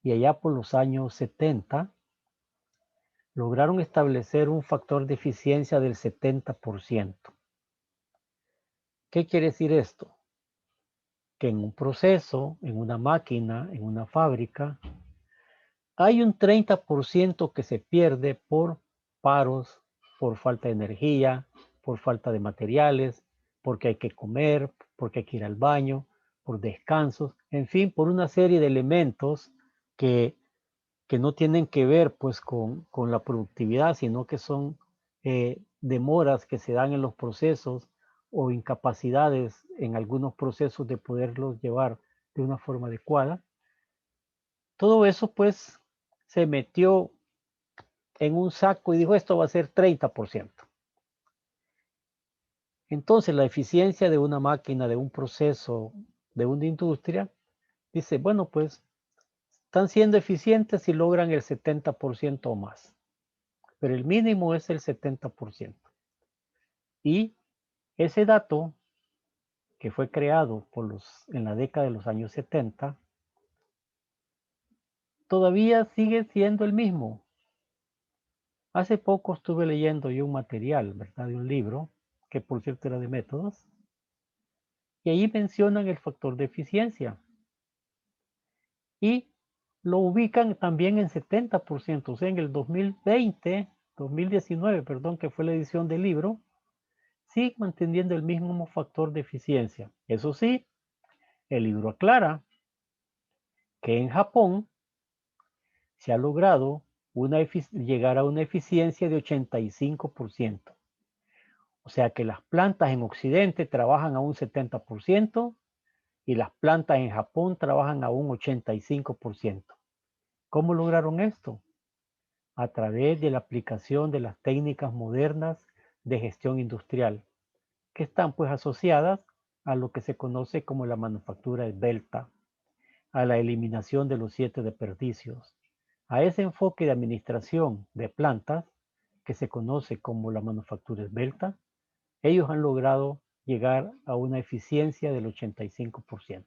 Speaker 2: Y allá por los años 70 lograron establecer un factor de eficiencia del 70%. ¿Qué quiere decir esto? Que en un proceso, en una máquina, en una fábrica, hay un 30% que se pierde por paros, por falta de energía, por falta de materiales, porque hay que comer, porque hay que ir al baño, por descansos, en fin, por una serie de elementos que no tienen que ver pues con la productividad, sino que son demoras que se dan en los procesos o incapacidades en algunos procesos de poderlos llevar de una forma adecuada. Todo eso pues se metió en un saco y dijo esto va a ser 30%. Entonces la eficiencia de una máquina, de un proceso, de una industria, dice, bueno pues están siendo eficientes si logran el 70% o más. Pero el mínimo es el 70%. Y Ese dato que fue creado en la década de los años 70, todavía sigue siendo el mismo. Hace poco estuve leyendo yo un material, ¿verdad? De un libro, que por cierto era de métodos, y ahí mencionan el factor de eficiencia. Y lo ubican también en 70%, o sea, en el 2019, perdón, que fue la edición del libro, sigue manteniendo el mismo factor de eficiencia. Eso sí, el libro aclara que en Japón se ha logrado llegar a una eficiencia de 85%. O sea que las plantas en Occidente trabajan a un 70% y las plantas en Japón trabajan a un 85%. ¿Cómo lograron esto? A través de la aplicación de las técnicas modernas de gestión industrial, que están pues asociadas a lo que se conoce como la manufactura esbelta, a la eliminación de los 7 desperdicios, a ese enfoque de administración de plantas que se conoce como la manufactura esbelta. Ellos han logrado llegar a una eficiencia del 85%.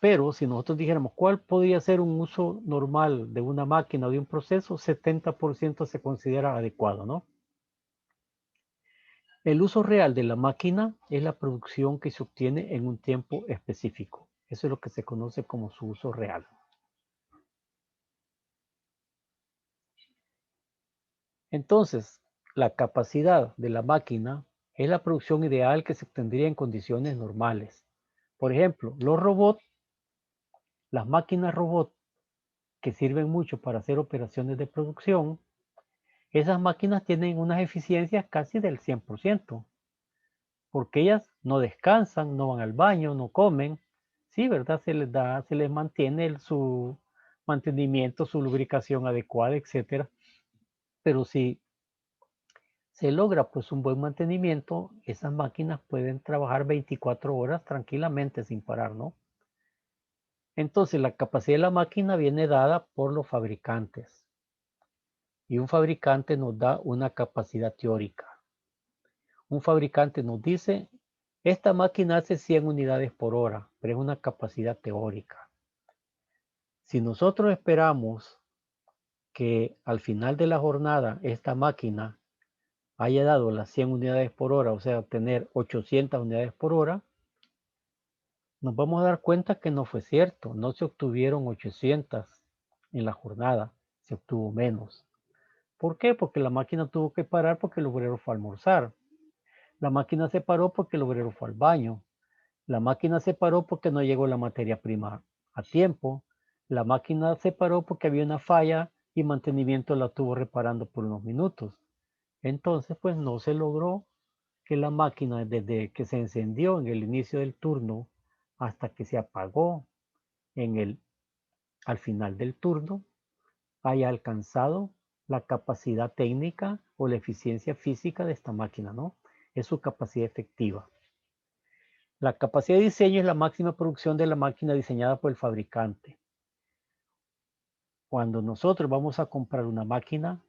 Speaker 2: Pero si nosotros dijéramos cuál podría ser un uso normal de una máquina o de un proceso, 70% se considera adecuado, ¿no? El uso real de la máquina es la producción que se obtiene en un tiempo específico. Eso es lo que se conoce como su uso real. Entonces, la capacidad de la máquina es la producción ideal que se obtendría en condiciones normales. Por ejemplo, los robots, las máquinas robot que sirven mucho para hacer operaciones de producción, esas máquinas tienen unas eficiencias casi del 100%, porque ellas no descansan, no van al baño, no comen. Sí, ¿verdad? Se les mantiene su mantenimiento, su lubricación adecuada, etcétera. Pero si se logra pues un buen mantenimiento, esas máquinas pueden trabajar 24 horas tranquilamente sin parar, ¿no? Entonces la capacidad de la máquina viene dada por los fabricantes. Y un fabricante nos da una capacidad teórica. Un fabricante nos dice, esta máquina hace 100 unidades por hora, pero es una capacidad teórica. Si nosotros esperamos que al final de la jornada esta máquina haya dado las 100 unidades por hora, o sea, obtener 800 unidades por hora, nos vamos a dar cuenta que no fue cierto. No se obtuvieron 800 en la jornada, se obtuvo menos. ¿Por qué? Porque la máquina tuvo que parar porque el obrero fue a almorzar. La máquina se paró porque el obrero fue al baño. La máquina se paró porque no llegó la materia prima a tiempo. La máquina se paró porque había una falla y mantenimiento la tuvo reparando por unos minutos. Entonces, pues no se logró que la máquina, desde que se encendió en el inicio del turno hasta que se apagó al final del turno, haya alcanzado la capacidad técnica o la eficiencia física de esta máquina, ¿no? Es su capacidad efectiva. La capacidad de diseño es la máxima producción de la máquina diseñada por el fabricante. Cuando nosotros vamos a comprar una máquina,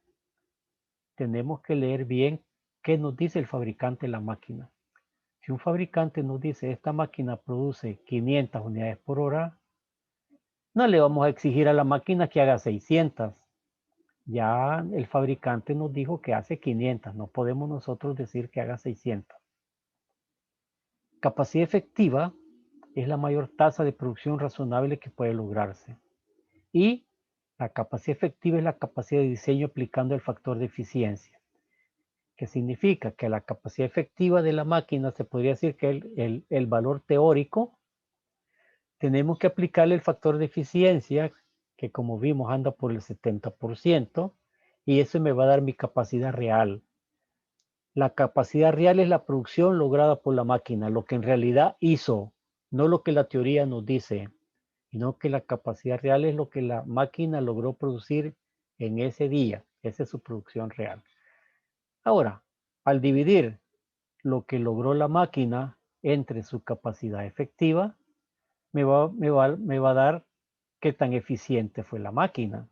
Speaker 2: tenemos que leer bien qué nos dice el fabricante de la máquina. Si un fabricante nos dice esta máquina produce 500 unidades por hora, no le vamos a exigir a la máquina que haga 600. Ya el fabricante nos dijo que hace 500, no podemos nosotros decir que haga 600. Capacidad efectiva es la mayor tasa de producción razonable que puede lograrse. Y la capacidad efectiva es la capacidad de diseño aplicando el factor de eficiencia, que significa que la capacidad efectiva de la máquina se podría decir que el valor teórico, tenemos que aplicarle el factor de eficiencia, que como vimos anda por el 70%, y eso me va a dar mi capacidad real. La capacidad real es la producción lograda por la máquina, lo que en realidad hizo, no lo que la teoría nos dice, sino que la capacidad real es lo que la máquina logró producir en ese día. Esa es su producción real. Ahora, al dividir lo que logró la máquina entre su capacidad efectiva, me va a dar qué tan eficiente fue la máquina.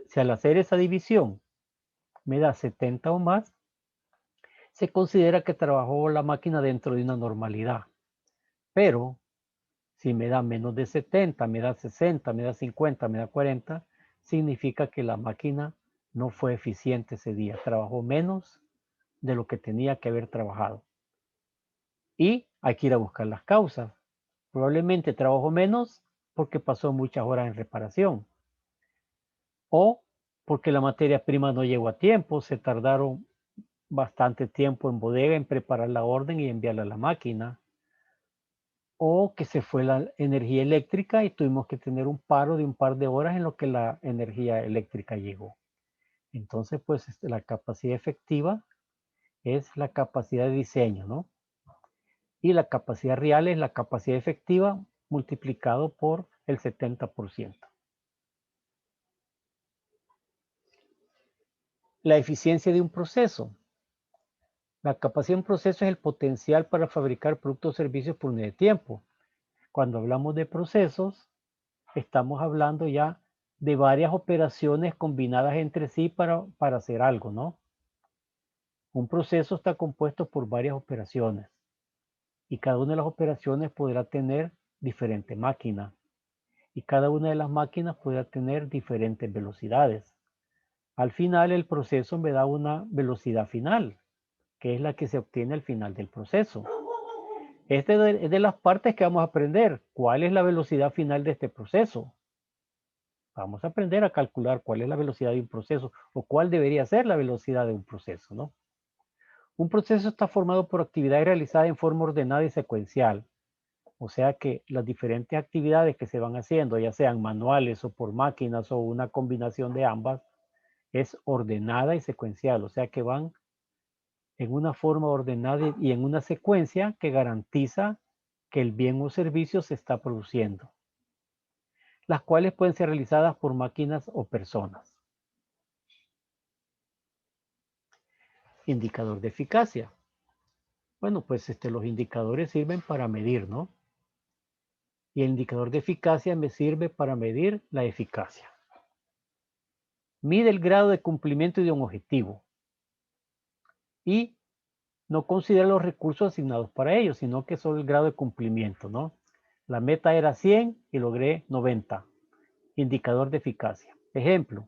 Speaker 2: Si al hacer esa división me da 70 o más, se considera que trabajó la máquina dentro de una normalidad. Pero si me da menos de 70, me da 60, me da 50, me da 40, significa que la máquina no fue eficiente ese día. Trabajó menos de lo que tenía que haber trabajado. Y hay que ir a buscar las causas. Probablemente trabajó menos porque pasó muchas horas en reparación. O porque la materia prima no llegó a tiempo, se tardaron bastante tiempo en bodega en preparar la orden y enviarla a la máquina. O que se fue la energía eléctrica y tuvimos que tener un paro de un par de horas en lo que la energía eléctrica llegó. Entonces, pues la capacidad efectiva es la capacidad de diseño, ¿no? Y la capacidad real es la capacidad efectiva multiplicado por el 70%. La eficiencia de un proceso. La capacidad de un proceso es el potencial para fabricar productos o servicios por unidad de tiempo. Cuando hablamos de procesos, estamos hablando ya de varias operaciones combinadas entre sí para hacer algo, ¿no? Un proceso está compuesto por varias operaciones y cada una de las operaciones podrá tener diferente máquina y cada una de las máquinas podrá tener diferentes velocidades. Al final el proceso me da una velocidad final, que es la que se obtiene al final del proceso. Esta es de las partes que vamos a aprender. ¿Cuál es la velocidad final de este proceso? Vamos a aprender a calcular cuál es la velocidad de un proceso o cuál debería ser la velocidad de un proceso, ¿no? Un proceso está formado por actividades realizadas en forma ordenada y secuencial. O sea que las diferentes actividades que se van haciendo, ya sean manuales o por máquinas o una combinación de ambas, es ordenada y secuencial. O sea que van en una forma ordenada y en una secuencia que garantiza que el bien o servicio se está produciendo, las cuales pueden ser realizadas por máquinas o personas. Indicador de eficacia. Bueno, pues los indicadores sirven para medir, ¿no? Y el indicador de eficacia me sirve para medir la eficacia. Mide el grado de cumplimiento de un objetivo y no considera los recursos asignados para ello, sino que solo el grado de cumplimiento, ¿no? La meta era 100 y logré 90. Indicador de eficacia. Ejemplo,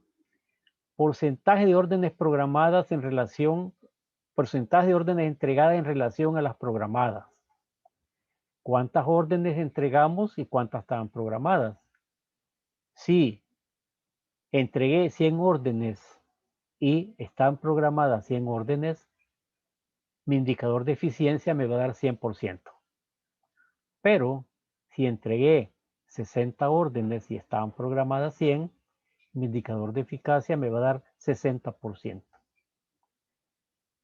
Speaker 2: porcentaje de órdenes programadas en relación, porcentaje de órdenes entregadas en relación a las programadas. ¿Cuántas órdenes entregamos y cuántas estaban programadas? Si entregué 100 órdenes y están programadas 100 órdenes, mi indicador de eficiencia me va a dar 100%. Pero si entregué 60 órdenes y estaban programadas 100, mi indicador de eficacia me va a dar 60%.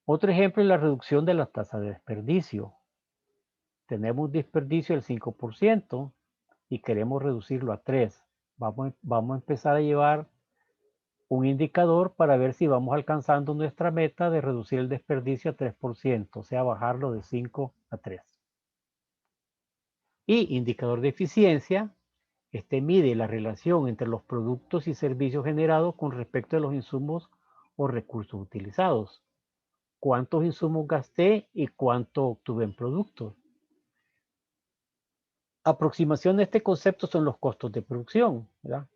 Speaker 2: Otro ejemplo es la reducción de la tasa de desperdicio. Tenemos un desperdicio del 5% y queremos reducirlo a 3. Vamos a empezar a llevar un indicador para ver si vamos alcanzando nuestra meta de reducir el desperdicio a 3%, o sea, bajarlo de 5 a 3. Y indicador de eficiencia, mide la relación entre los productos y servicios generados con respecto a los insumos o recursos utilizados. ¿Cuántos insumos gasté y cuánto obtuve en productos? Aproximación de este concepto son los costos de producción, ¿verdad?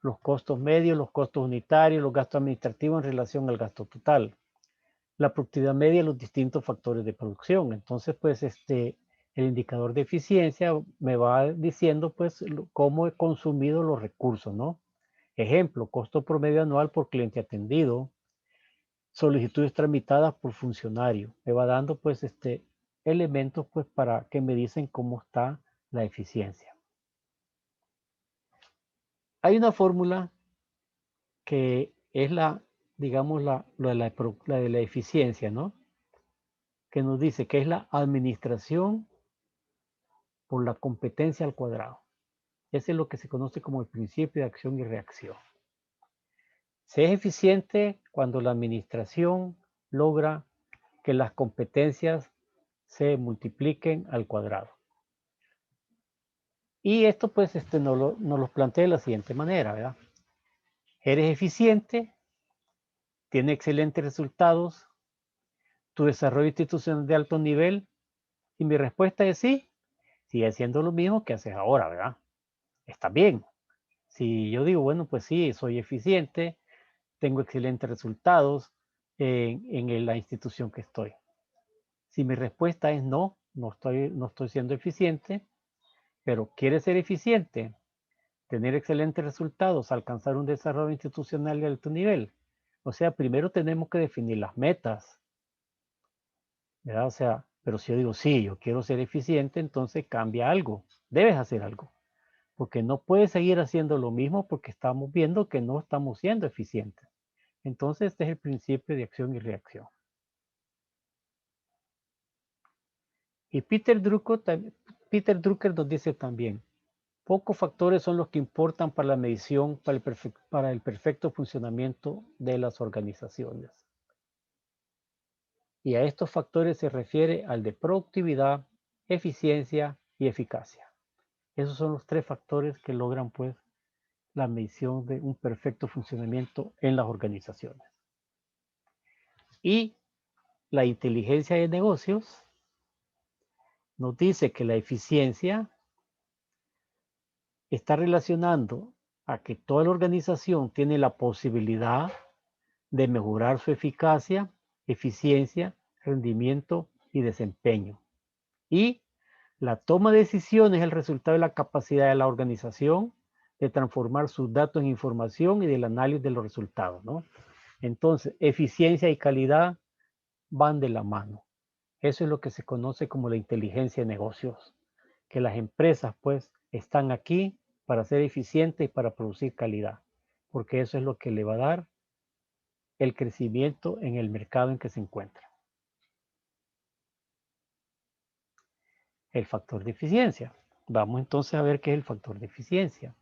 Speaker 2: Los costos medios, los costos unitarios, los gastos administrativos en relación al gasto total. La productividad media, los distintos factores de producción. Entonces, pues, el indicador de eficiencia me va diciendo, pues, cómo he consumido los recursos, ¿no? Ejemplo, costo promedio anual por cliente atendido, solicitudes tramitadas por funcionario. Me va dando, pues, elementos, pues, para que me dicen cómo está la eficiencia. Hay una fórmula que es digamos, la de la eficiencia, ¿no? Que nos dice que es la administración por la competencia al cuadrado. Ese es lo que se conoce como el principio de acción y reacción. Se es eficiente cuando la administración logra que las competencias se multipliquen al cuadrado. Y esto pues nos lo plantea de la siguiente manera, ¿verdad? Eres eficiente, tienes excelentes resultados, tu desarrollo institucional de alto nivel? Y mi respuesta es sí. Sigue haciendo lo mismo que haces ahora, ¿verdad? Está bien. Si yo digo, bueno, pues sí, soy eficiente, tengo excelentes resultados en la institución que estoy. Si mi respuesta es no, no estoy siendo eficiente, pero ¿quieres ser eficiente? Tener excelentes resultados, alcanzar un desarrollo institucional de alto nivel. O sea, primero tenemos que definir las metas, ¿verdad? O sea, pero si yo digo, sí, yo quiero ser eficiente, entonces cambia algo, debes hacer algo, porque no puedes seguir haciendo lo mismo porque estamos viendo que no estamos siendo eficientes. Entonces, este es el principio de acción y reacción. Y Peter Drucker nos dice también, pocos factores son los que importan para la medición, para el perfecto funcionamiento de las organizaciones. Y a estos factores se refiere al de productividad, eficiencia y eficacia. Esos son los tres factores que logran pues la medición de un perfecto funcionamiento en las organizaciones. Y la inteligencia de negocios nos dice que la eficiencia está relacionando a que toda la organización tiene la posibilidad de mejorar su eficacia, eficiencia, rendimiento y desempeño. Y la toma de decisiones es el resultado de la capacidad de la organización de transformar sus datos en información y del análisis de los resultados, ¿no? Entonces, eficiencia y calidad van de la mano. Eso es lo que se conoce como la inteligencia de negocios, que las empresas pues están aquí para ser eficientes y para producir calidad, porque eso es lo que le va a dar el crecimiento en el mercado en que se encuentra. El factor de eficiencia. Vamos entonces a ver qué es el factor de eficiencia.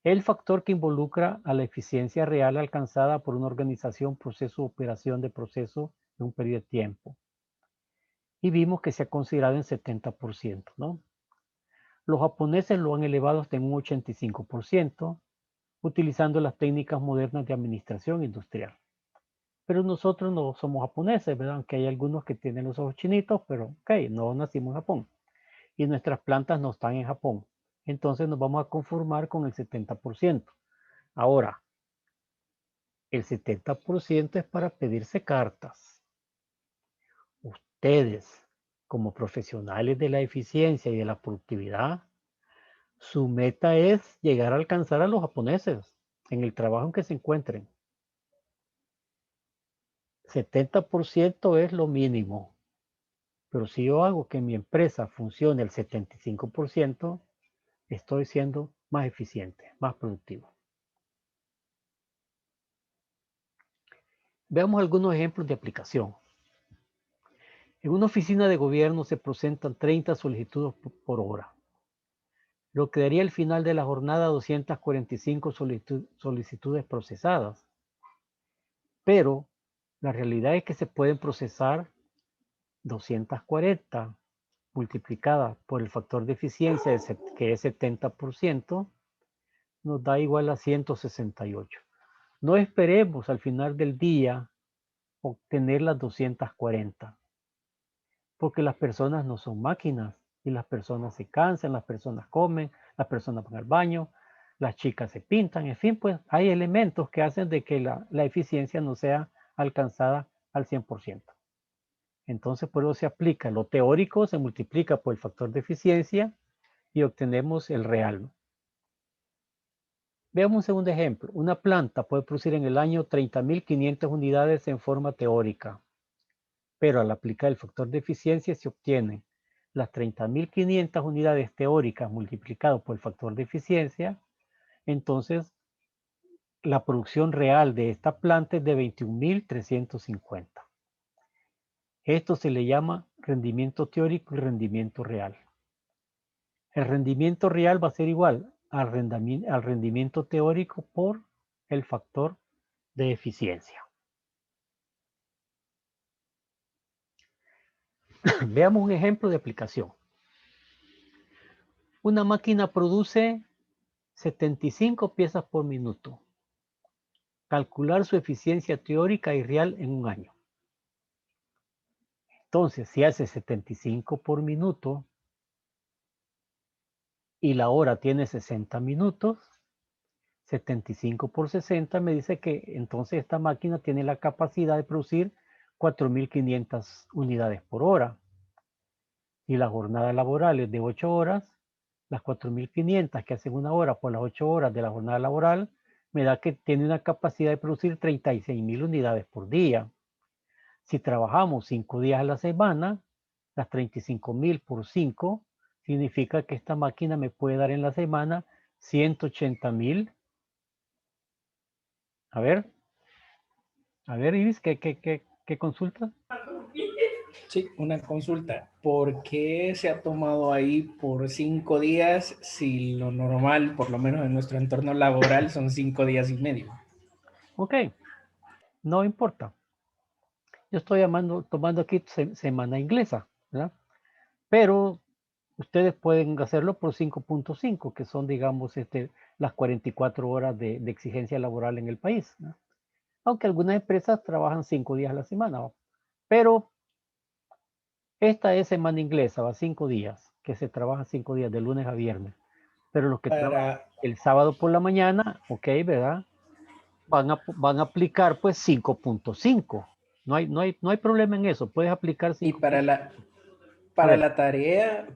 Speaker 2: El factor que involucra a la eficiencia real alcanzada por una organización, proceso o operación de proceso en un periodo de tiempo. Y vimos que se ha considerado en 70%, ¿no? Los japoneses lo han elevado hasta en un 85%, utilizando las técnicas modernas de administración industrial. Pero nosotros no somos japoneses, ¿verdad? Aunque hay algunos que tienen los ojos chinitos, pero ok, no nacimos en Japón. Y nuestras plantas no están en Japón. Entonces nos vamos a conformar con el 70%. Ahora, el 70% es para pedirse cartas. Ustedes, como profesionales de la eficiencia y de la productividad, su meta es llegar a alcanzar a los japoneses en el trabajo en que se encuentren. 70% es lo mínimo. Pero si yo hago que mi empresa funcione el 75%, estoy siendo más eficiente, más productivo. Veamos algunos ejemplos de aplicación. En una oficina de gobierno se presentan 30 solicitudes por hora, lo que daría al final de la jornada 245 solicitudes procesadas. Pero la realidad es que se pueden procesar 240 multiplicada por el factor de eficiencia que es 70%, nos da igual a 168. No esperemos al final del día obtener las 240, porque las personas no son máquinas y las personas se cansan, las personas comen, las personas van al baño, las chicas se pintan, en fin, pues hay elementos que hacen de que la eficiencia no sea alcanzada al 100%. Entonces, por eso se aplica lo teórico, se multiplica por el factor de eficiencia y obtenemos el real, ¿no? Veamos un segundo ejemplo. Una planta puede producir en el año 30.500 unidades en forma teórica, pero al aplicar el factor de eficiencia se obtienen las 30.500 unidades teóricas multiplicado por el factor de eficiencia. Entonces, la producción real de esta planta es de 21.350. Esto se le llama rendimiento teórico y rendimiento real. El rendimiento real va a ser igual al rendimiento teórico por el factor de eficiencia. Veamos un ejemplo de aplicación. Una máquina produce 75 piezas por minuto. Calcular su eficiencia teórica y real en un año. Entonces, si hace 75 por minuto y la hora tiene 60 minutos, 75 por 60 me dice que entonces esta máquina tiene la capacidad de producir 4.500 unidades por hora. Y la jornada laboral es de 8 horas, las 4.500 que hacen una hora por las 8 horas de la jornada laboral, me da que tiene una capacidad de producir 36.000 unidades por día. Si trabajamos 5 días a la semana, las 35.000 por 5 significa que esta máquina me puede dar en la semana 180.000. A ver, Iris, ¿qué consulta?
Speaker 4: Sí, una consulta. ¿Por qué se ha tomado ahí por 5 días si lo normal, por lo menos en nuestro entorno laboral, son 5 días y medio?
Speaker 2: Ok, no importa. Yo estoy tomando aquí semana inglesa, ¿verdad? Pero ustedes pueden hacerlo por 5.5, que son, digamos, las 44 horas de exigencia laboral en el país, ¿no? Aunque algunas empresas trabajan 5 días a la semana, ¿no? Pero esta es semana inglesa, va 5 días, que se trabaja 5 días, de lunes a viernes. Pero los que trabajan el sábado por la mañana, ok, ¿verdad? Van a aplicar pues 5.5. No hay problema en eso, puedes aplicar 5.
Speaker 4: Y para la tarea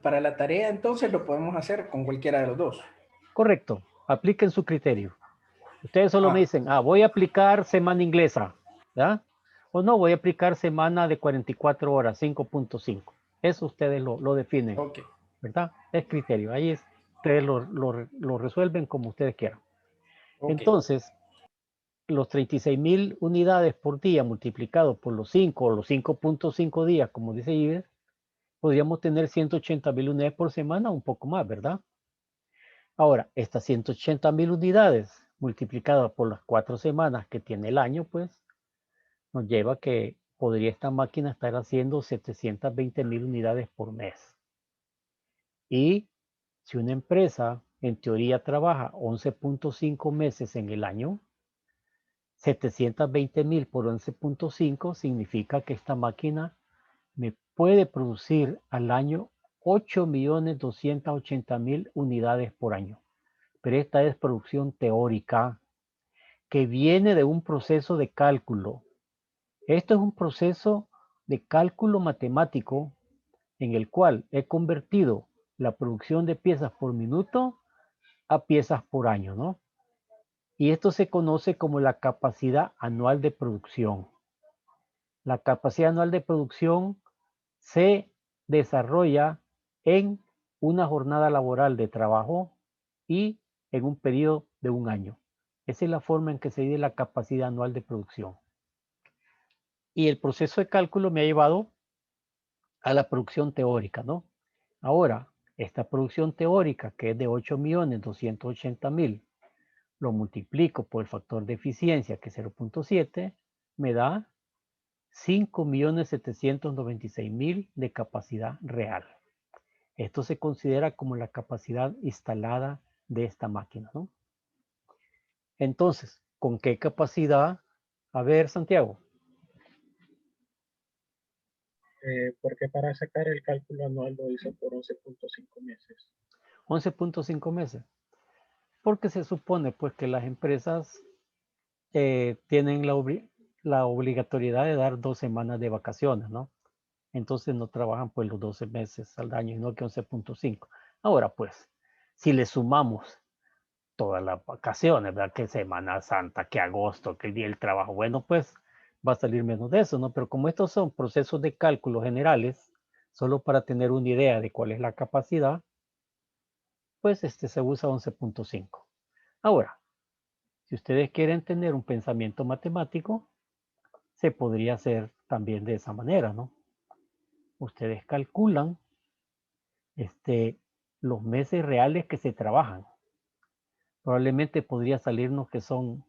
Speaker 4: entonces lo podemos hacer con cualquiera de los dos.
Speaker 2: Correcto, apliquen su criterio. Ustedes solo me dicen, voy a aplicar semana inglesa, ¿ya? O no, voy a aplicar semana de 44 horas, 5.5. Eso ustedes lo definen,
Speaker 4: Ok.
Speaker 2: ¿verdad? Es criterio, ahí ustedes lo resuelven como ustedes quieran.
Speaker 4: Okay.
Speaker 2: Entonces, los 36.000 unidades por día multiplicado por los 5 o los 5.5 días, como dice Ives, podríamos tener 180.000 unidades por semana, un poco más, ¿verdad? Ahora, estas 180.000 unidades multiplicadas por las 4 semanas que tiene el año, pues nos lleva a que podría esta máquina estar haciendo 720.000 unidades por mes. Y si una empresa en teoría trabaja 11.5 meses en el año, 720.000 por 11.5 significa que esta máquina me puede producir al año 8.280.000 unidades por año. Pero esta es producción teórica que viene de un proceso de cálculo. Esto es un proceso de cálculo matemático en el cual he convertido la producción de piezas por minuto a piezas por año, ¿no? Y esto se conoce como la capacidad anual de producción. La capacidad anual de producción se desarrolla en una jornada laboral de trabajo y en un periodo de un año. Esa es la forma en que se mide la capacidad anual de producción. Y el proceso de cálculo me ha llevado a la producción teórica, ¿no? Ahora, esta producción teórica, que es de 8.280.000, lo multiplico por el factor de eficiencia, que es 0.7, me da 5.796.000 de capacidad real. Esto se considera como la capacidad instalada de esta máquina, ¿no? Entonces, ¿con qué capacidad? A ver, Santiago.
Speaker 5: Porque para sacar el cálculo anual lo hizo por 11.5 meses.
Speaker 2: 11.5 meses. Porque se supone pues que las empresas tienen la obligatoriedad de dar 2 semanas de vacaciones, ¿no? Entonces no trabajan pues los 12 meses al año, sino que 11.5. Ahora pues, si le sumamos todas las vacaciones, ¿verdad? Que Semana Santa, que agosto, que el día del trabajo, bueno, pues va a salir menos de eso, ¿no? Pero como estos son procesos de cálculo generales, solo para tener una idea de cuál es la capacidad, pues se usa 11.5. Ahora, si ustedes quieren tener un pensamiento matemático, se podría hacer también de esa manera, ¿no? Ustedes calculan los meses reales que se trabajan. Probablemente podría salirnos que son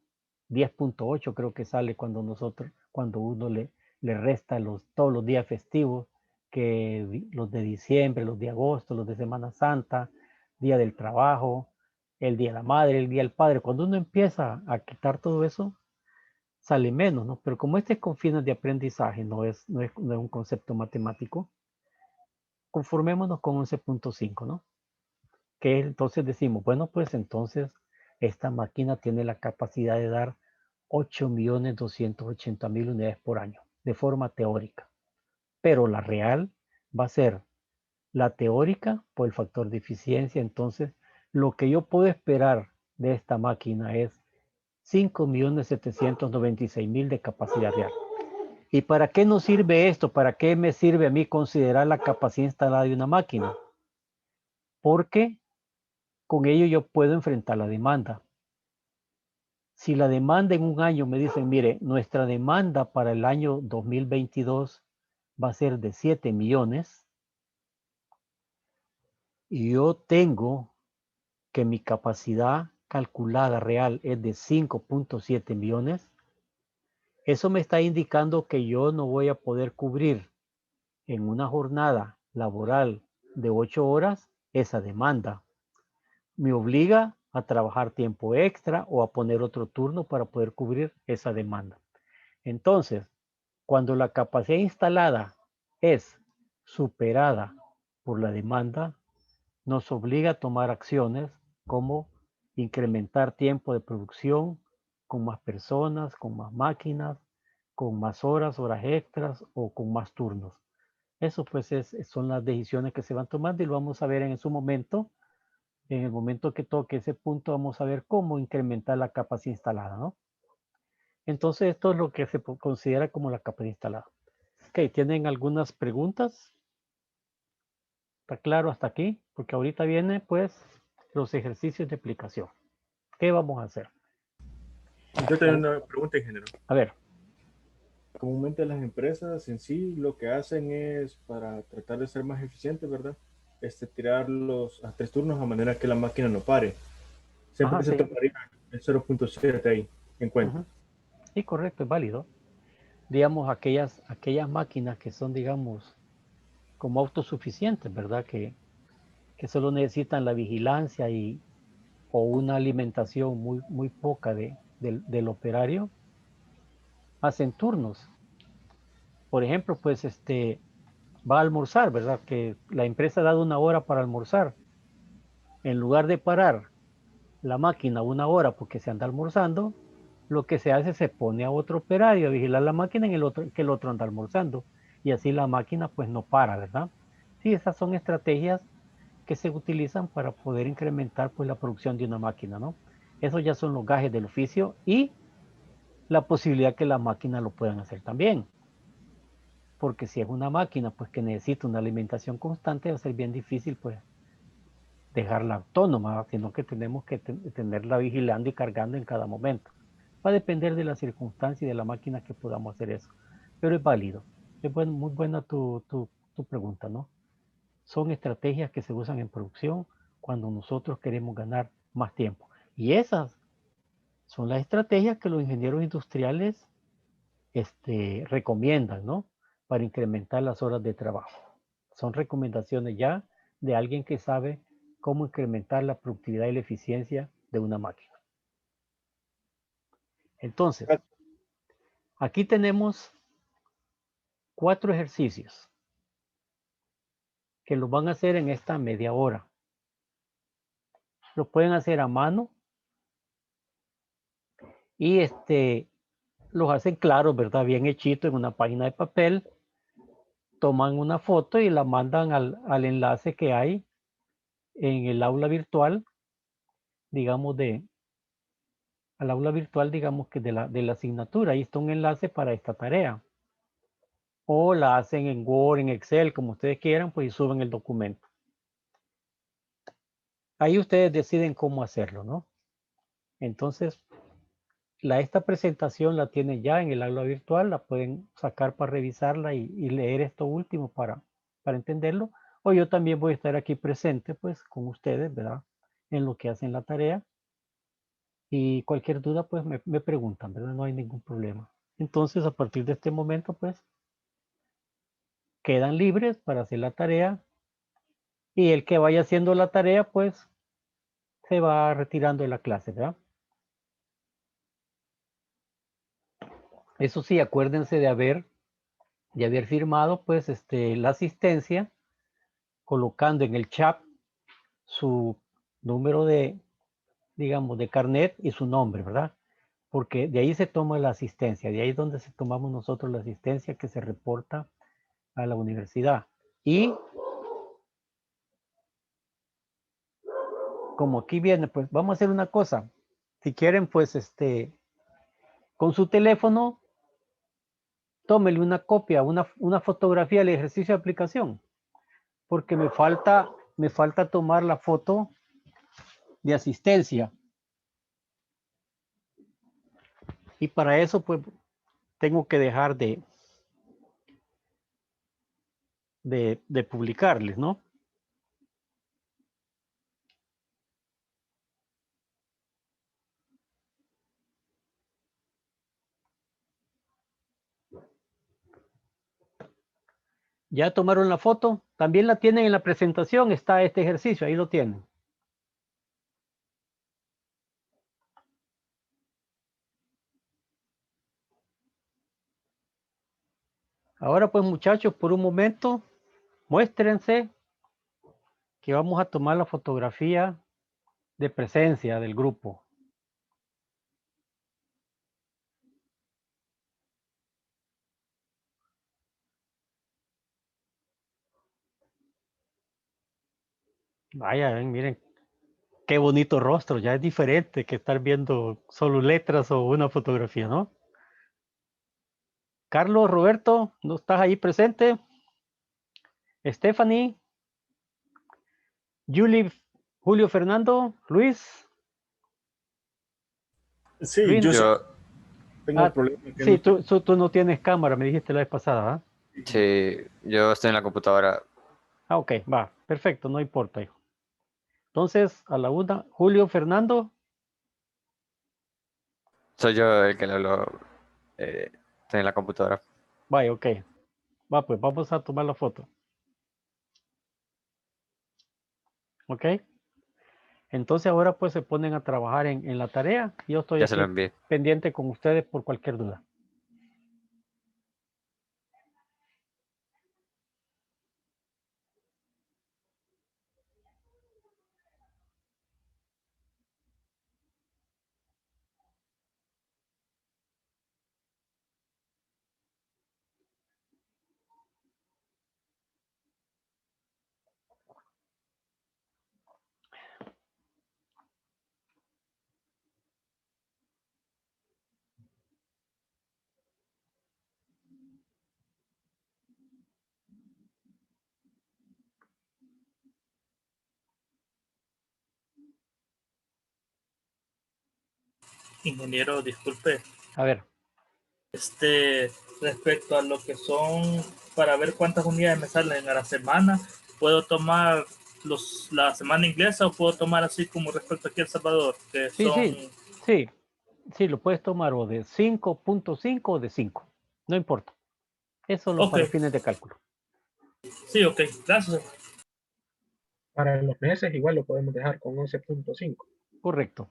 Speaker 2: 10.8, creo que sale cuando uno le resta todos los días festivos, que los de diciembre, los de agosto, los de Semana Santa, Día del Trabajo, el Día de la Madre, el Día del Padre. Cuando uno empieza a quitar todo eso, sale menos, ¿no? Pero como este es con fines de aprendizaje, no es un concepto matemático, conformémonos con 11.5, ¿no? Que entonces decimos, bueno, pues entonces esta máquina tiene la capacidad de dar 8.280.000 unidades por año, de forma teórica. Pero la real va a ser la teórica por el factor de eficiencia. Entonces, lo que yo puedo esperar de esta máquina es 5.796.000 de capacidad real. ¿Y para qué nos sirve esto? ¿Para qué me sirve a mí considerar la capacidad instalada de una máquina? Porque con ello yo puedo enfrentar la demanda. Si la demanda en un año me dicen, mire, nuestra demanda para el año 2022 va a ser de 7 millones, y yo tengo que mi capacidad calculada real es de 5.7 millones, eso me está indicando que yo no voy a poder cubrir en una jornada laboral de 8 horas esa demanda. Me obliga a trabajar tiempo extra o a poner otro turno para poder cubrir esa demanda. Entonces, cuando la capacidad instalada es superada por la demanda, nos obliga a tomar acciones como incrementar tiempo de producción con más personas, con más máquinas, con más horas extras o con más turnos. Eso pues son las decisiones que se van tomando y lo vamos a ver en su momento. En el momento que toque ese punto vamos a ver cómo incrementar la capacidad instalada, ¿no? Entonces esto es lo que se considera como la capacidad instalada. Ok, ¿tienen algunas preguntas? ¿Está claro hasta aquí? Porque ahorita viene pues los ejercicios de aplicación. ¿Qué vamos a hacer?
Speaker 6: Yo tengo una pregunta, ingeniero.
Speaker 2: A ver.
Speaker 6: Comúnmente las empresas en sí lo que hacen es, para tratar de ser más eficientes, ¿verdad? Tirarlos a 3 turnos a manera que la máquina no pare. Siempre
Speaker 2: Ajá,
Speaker 6: se
Speaker 2: sí.
Speaker 6: tomaría el 0.7 ahí en cuenta.
Speaker 2: Sí, correcto, es válido. Digamos, aquellas máquinas que son, digamos, como autosuficientes, ¿verdad? Que solo necesitan la vigilancia o una alimentación muy poca del operario, hacen turnos. Por ejemplo, pues va a almorzar, ¿verdad? Que la empresa ha dado 1 hora para almorzar. En lugar de parar la máquina 1 hora porque se anda almorzando, lo que se hace, se pone a otro operario a vigilar la máquina en que el otro anda almorzando. Y así la máquina pues no para, ¿verdad? Sí, esas son estrategias que se utilizan para poder incrementar pues la producción de una máquina, ¿no? Esos ya son los gajes del oficio y la posibilidad que la máquina lo puedan hacer también. Porque si es una máquina pues que necesita una alimentación constante, va a ser bien difícil pues dejarla autónoma, sino que tenemos que tenerla vigilando y cargando en cada momento. Va a depender de la circunstancia y de la máquina que podamos hacer eso. Pero es válido. Es muy buena tu pregunta, ¿no? Son estrategias que se usan en producción cuando nosotros queremos ganar más tiempo. Y esas son las estrategias que los ingenieros industriales recomiendan, ¿no? Para incrementar las horas de trabajo. Son recomendaciones ya de alguien que sabe cómo incrementar la productividad y la eficiencia de una máquina. Entonces, aquí tenemos 4 ejercicios que los van a hacer en esta media hora. Lo pueden hacer a mano y los hacen claros, ¿verdad? Bien hechito en una página de papel. Toman una foto y la mandan al enlace que hay en el aula virtual, digamos, al aula virtual, digamos que de la asignatura. Ahí está un enlace para esta tarea. O la hacen en Word, en Excel, como ustedes quieran, pues y suben el documento. Ahí ustedes deciden cómo hacerlo, ¿no? Entonces, esta presentación la tienen ya en el aula virtual, la pueden sacar para revisarla y leer esto último para entenderlo. O yo también voy a estar aquí presente, pues, con ustedes, ¿verdad? En lo que hacen la tarea. Y cualquier duda, pues, me preguntan, ¿verdad? No hay ningún problema. Entonces, a partir de este momento, pues, quedan libres para hacer la tarea. Y el que vaya haciendo la tarea, pues, se va retirando de la clase, ¿verdad? Eso sí, acuérdense de haber firmado pues la asistencia, colocando en el chat su número de, digamos, de carnet y su nombre, ¿verdad? Porque de ahí se toma la asistencia, de ahí es donde se tomamos nosotros la asistencia que se reporta a la universidad. Y como aquí viene, pues vamos a hacer una cosa. Si quieren, pues con su teléfono, tómele una copia, una fotografía del ejercicio de aplicación, porque me falta tomar la foto de asistencia. Y para eso, pues, tengo que dejar de publicarles, ¿no? Ya tomaron la foto, también la tienen en la presentación, está este ejercicio, ahí lo tienen. Ahora pues muchachos, por un momento, muéstrense que vamos a tomar la fotografía de presencia del grupo. Vaya, miren, qué bonito rostro, ya es diferente que estar viendo solo letras o una fotografía, ¿no? Carlos, Roberto, ¿no estás ahí presente? Stephanie, Julie, Julio Fernando, Luis.
Speaker 6: Sí,
Speaker 2: Luis,
Speaker 6: yo
Speaker 7: Yo,
Speaker 6: tengo el problema que
Speaker 2: sí,
Speaker 6: no tengo.
Speaker 2: tú no tienes cámara, me dijiste la vez pasada, ¿ah?
Speaker 7: sí, yo estoy en la computadora.
Speaker 2: Ah, ok, va, perfecto, no importa, hijo. Entonces, a la una, Julio Fernando,
Speaker 7: Soy yo el que estoy en la computadora.
Speaker 2: vaya, ok. Va, pues vamos a tomar la foto. ¿Ok? Entonces ahora pues se ponen a trabajar en la tarea. Yo estoy
Speaker 7: Ya se lo
Speaker 2: aquí
Speaker 7: envié.
Speaker 2: pendiente con ustedes por cualquier duda.
Speaker 8: Ingeniero, disculpe,
Speaker 2: A ver,
Speaker 8: respecto a lo que son, para ver cuántas unidades me salen a la semana, ¿puedo tomar la semana inglesa o puedo tomar así como respecto aquí a El Salvador, que
Speaker 2: sí,
Speaker 8: son,
Speaker 2: sí, lo puedes tomar o de 5.5 o de 5. No importa. Es solo
Speaker 8: ok,
Speaker 2: para fines de cálculo.
Speaker 8: sí, ok, gracias.
Speaker 5: Para los meses igual lo podemos dejar con 11.5.
Speaker 2: Correcto.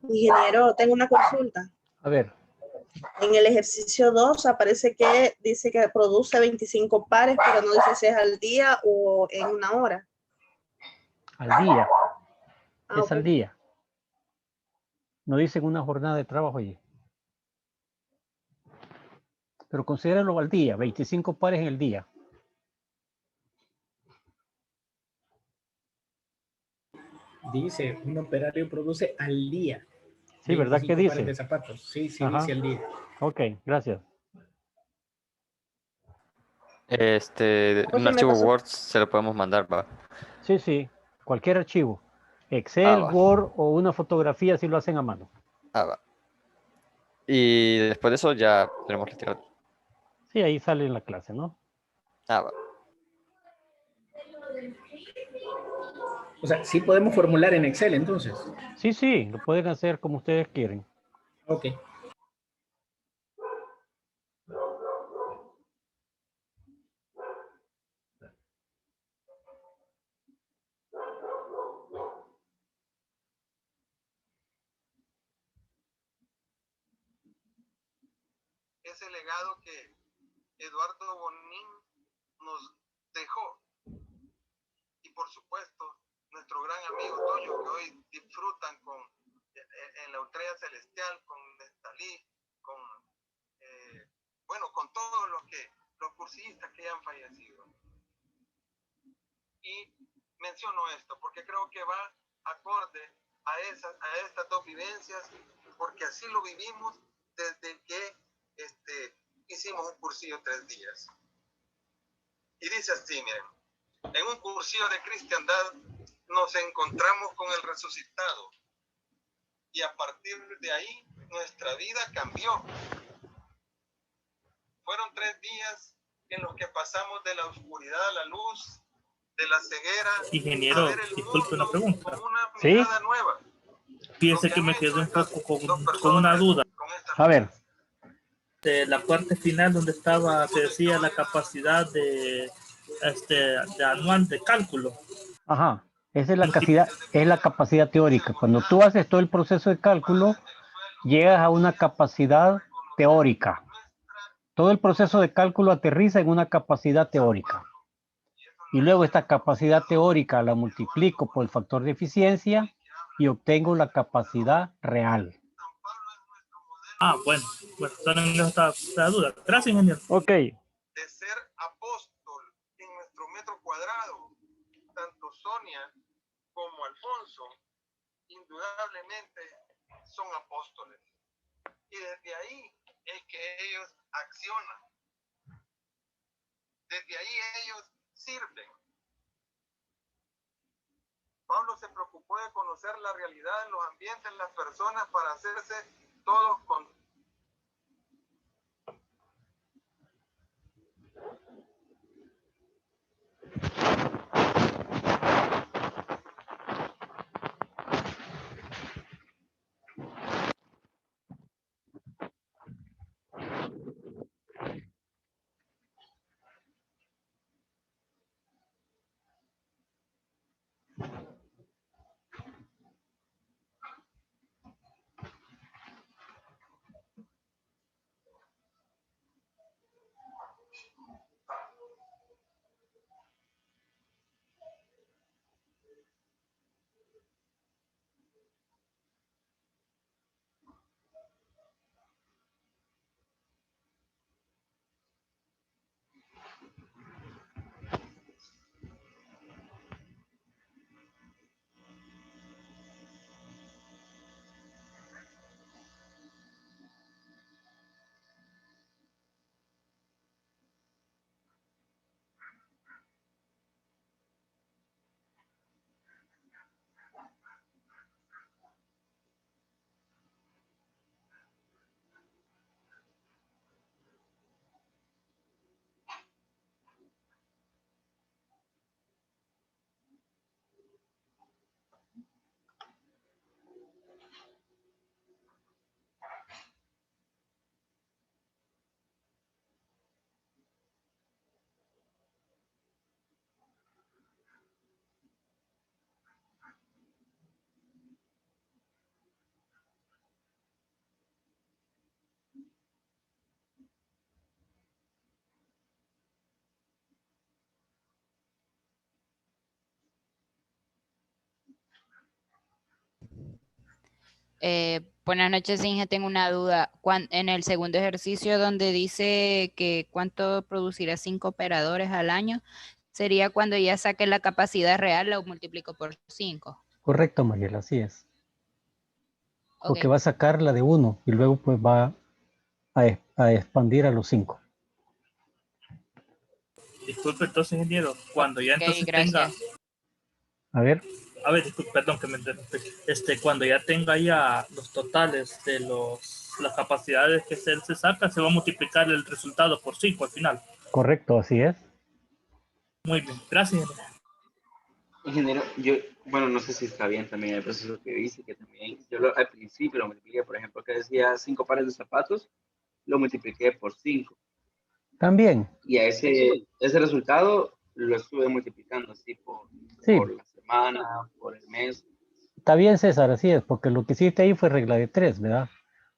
Speaker 1: Ingeniero, tengo una consulta.
Speaker 2: A ver,
Speaker 1: En el ejercicio 2 aparece que dice que produce 25 pares, pero no dice si es al día o en una hora.
Speaker 2: al día.
Speaker 1: Ah,
Speaker 2: Es al
Speaker 1: ok.
Speaker 2: día. No dicen una jornada de trabajo allí. Pero considéralo al día, 25 pares en el día.
Speaker 4: Dice, un operario produce al día
Speaker 2: Sí, ¿verdad que
Speaker 4: 25 pares de
Speaker 2: dice?
Speaker 4: zapatos. Sí, sí,
Speaker 2: Ajá.
Speaker 4: dice al día.
Speaker 2: Ok, gracias.
Speaker 7: Un
Speaker 1: me
Speaker 7: archivo
Speaker 1: pasó.
Speaker 7: Word se lo podemos mandar, va.
Speaker 2: Sí, sí, cualquier archivo.
Speaker 7: Ah,
Speaker 2: Excel,
Speaker 7: va.
Speaker 2: Word o una fotografía si lo hacen a mano.
Speaker 7: Ah, va. Y después de eso ya tenemos retirado.
Speaker 2: Sí, ahí sale en la clase, ¿no?
Speaker 7: Ah, va.
Speaker 4: O sea, sí podemos formular en Excel entonces.
Speaker 2: Sí, sí, lo pueden hacer como ustedes quieren.
Speaker 4: Ok.
Speaker 9: Ese legado que Eduardo Bonín nos dejó. Y por supuesto, nuestro gran amigo Toño, que hoy disfrutan en la estrella celestial, con Nestalí, con, con todos los cursistas que han fallecido. Y menciono esto porque creo que va acorde a estas dos vivencias, porque así lo vivimos desde que hicimos un cursillo 3 días. Y dice así, miren, en un cursillo de cristiandad nos encontramos con el resucitado y a partir de ahí nuestra vida cambió. Fueron 3 días en los que pasamos de la oscuridad a la luz, de la ceguera
Speaker 8: Ingeniero,
Speaker 9: a ver el
Speaker 8: disculpe una
Speaker 9: mundo
Speaker 8: pregunta.
Speaker 9: con una
Speaker 2: ¿Sí?
Speaker 9: mirada nueva.
Speaker 8: Fíjese que me quedé un poco con una duda.
Speaker 2: A ver,
Speaker 8: De la parte final donde estaba, se decía la capacidad de anual de cálculo.
Speaker 2: ajá, esa es la capacidad teórica. Cuando tú haces todo el proceso de cálculo, llegas a una capacidad teórica. Todo el proceso de cálculo aterriza en una capacidad teórica. Y luego esta capacidad teórica la multiplico por el factor de eficiencia y obtengo la capacidad real.
Speaker 8: Ah, bueno, también esta duda. Gracias, ingeniero.
Speaker 2: Ok.
Speaker 9: De ser apóstol en nuestro metro cuadrado, tanto Sonia como Alfonso, indudablemente son apóstoles. Y desde ahí es que ellos accionan. Desde ahí ellos sirven. Pablo se preocupó de conocer la realidad en los ambientes, en las personas, para hacerse todos con
Speaker 10: Buenas noches, Inge. Tengo una duda. En el segundo ejercicio donde dice que cuánto producirá 5 operadores al año, ¿sería cuando ya saque la capacidad real, lo multiplico por 5?
Speaker 2: Correcto, Mariela, así es. Porque
Speaker 10: Ok.
Speaker 2: va a sacar la de 1 y luego pues va a expandir a los 5.
Speaker 8: Disculpe entonces, ingeniero, cuando ya
Speaker 10: Ok,
Speaker 8: entonces
Speaker 10: gracias.
Speaker 2: A ver,
Speaker 8: a ver, disculpe, perdón que me interrumpí. Cuando ya tenga ya los totales de las capacidades que se saca, se va a multiplicar el resultado por 5 al final.
Speaker 2: correcto, así es.
Speaker 8: Muy bien, gracias, ingeniero.
Speaker 3: Ingeniero, bueno, no sé si está bien también el proceso que dice, que también al principio lo multipliqué, por ejemplo, que decía 5 pares de zapatos, lo multipliqué por 5.
Speaker 2: También,
Speaker 3: Y a ese resultado lo estuve multiplicando así
Speaker 2: sí,
Speaker 3: por la semana, por el mes.
Speaker 2: está bien, César, así es, porque lo que hiciste ahí fue regla de 3, ¿verdad?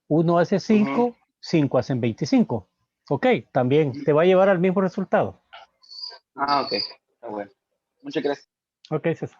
Speaker 2: 1 hace 5, 5 hacen 25. Ok, también te va a llevar al mismo resultado.
Speaker 3: Ah, ok, está bueno. Muchas gracias.
Speaker 2: Ok, César.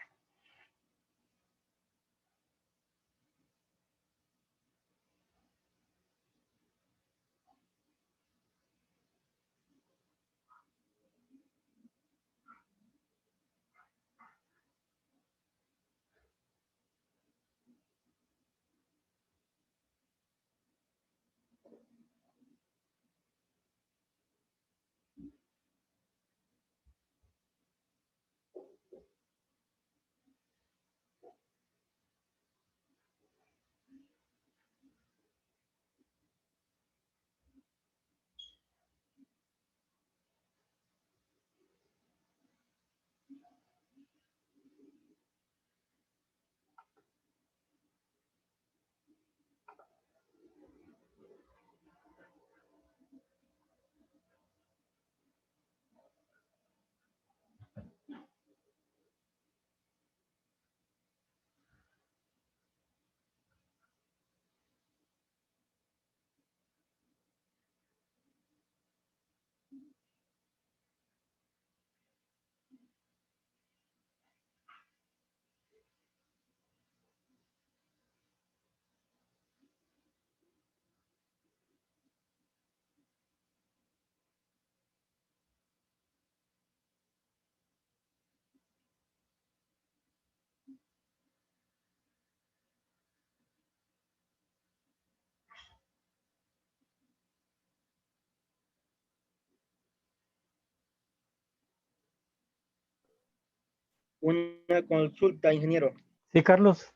Speaker 11: Una consulta, ingeniero.
Speaker 2: Sí, Carlos.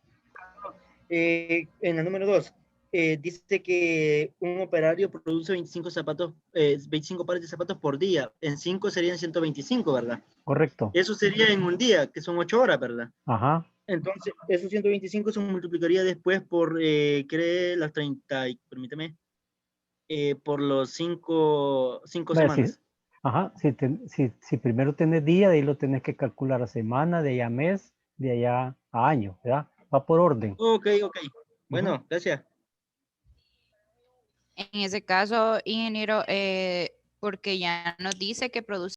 Speaker 11: En la número 2, dice que un operario produce 25 zapatos, 25 pares de zapatos por día. En 5 serían 125, ¿verdad?
Speaker 2: Correcto.
Speaker 11: Eso sería en un día, que son 8 horas, ¿verdad?
Speaker 2: Ajá.
Speaker 11: Entonces, esos 125 se multiplicaría después por, las 30, permíteme, por los 5
Speaker 2: Vaya,
Speaker 11: semanas.
Speaker 2: Ajá, si primero tenés día, de ahí lo tenés que calcular a semana, de allá a mes, de allá a año, ¿verdad? Va por orden.
Speaker 11: Ok. Bueno, gracias.
Speaker 10: En ese caso, ingeniero, porque ya nos dice que produce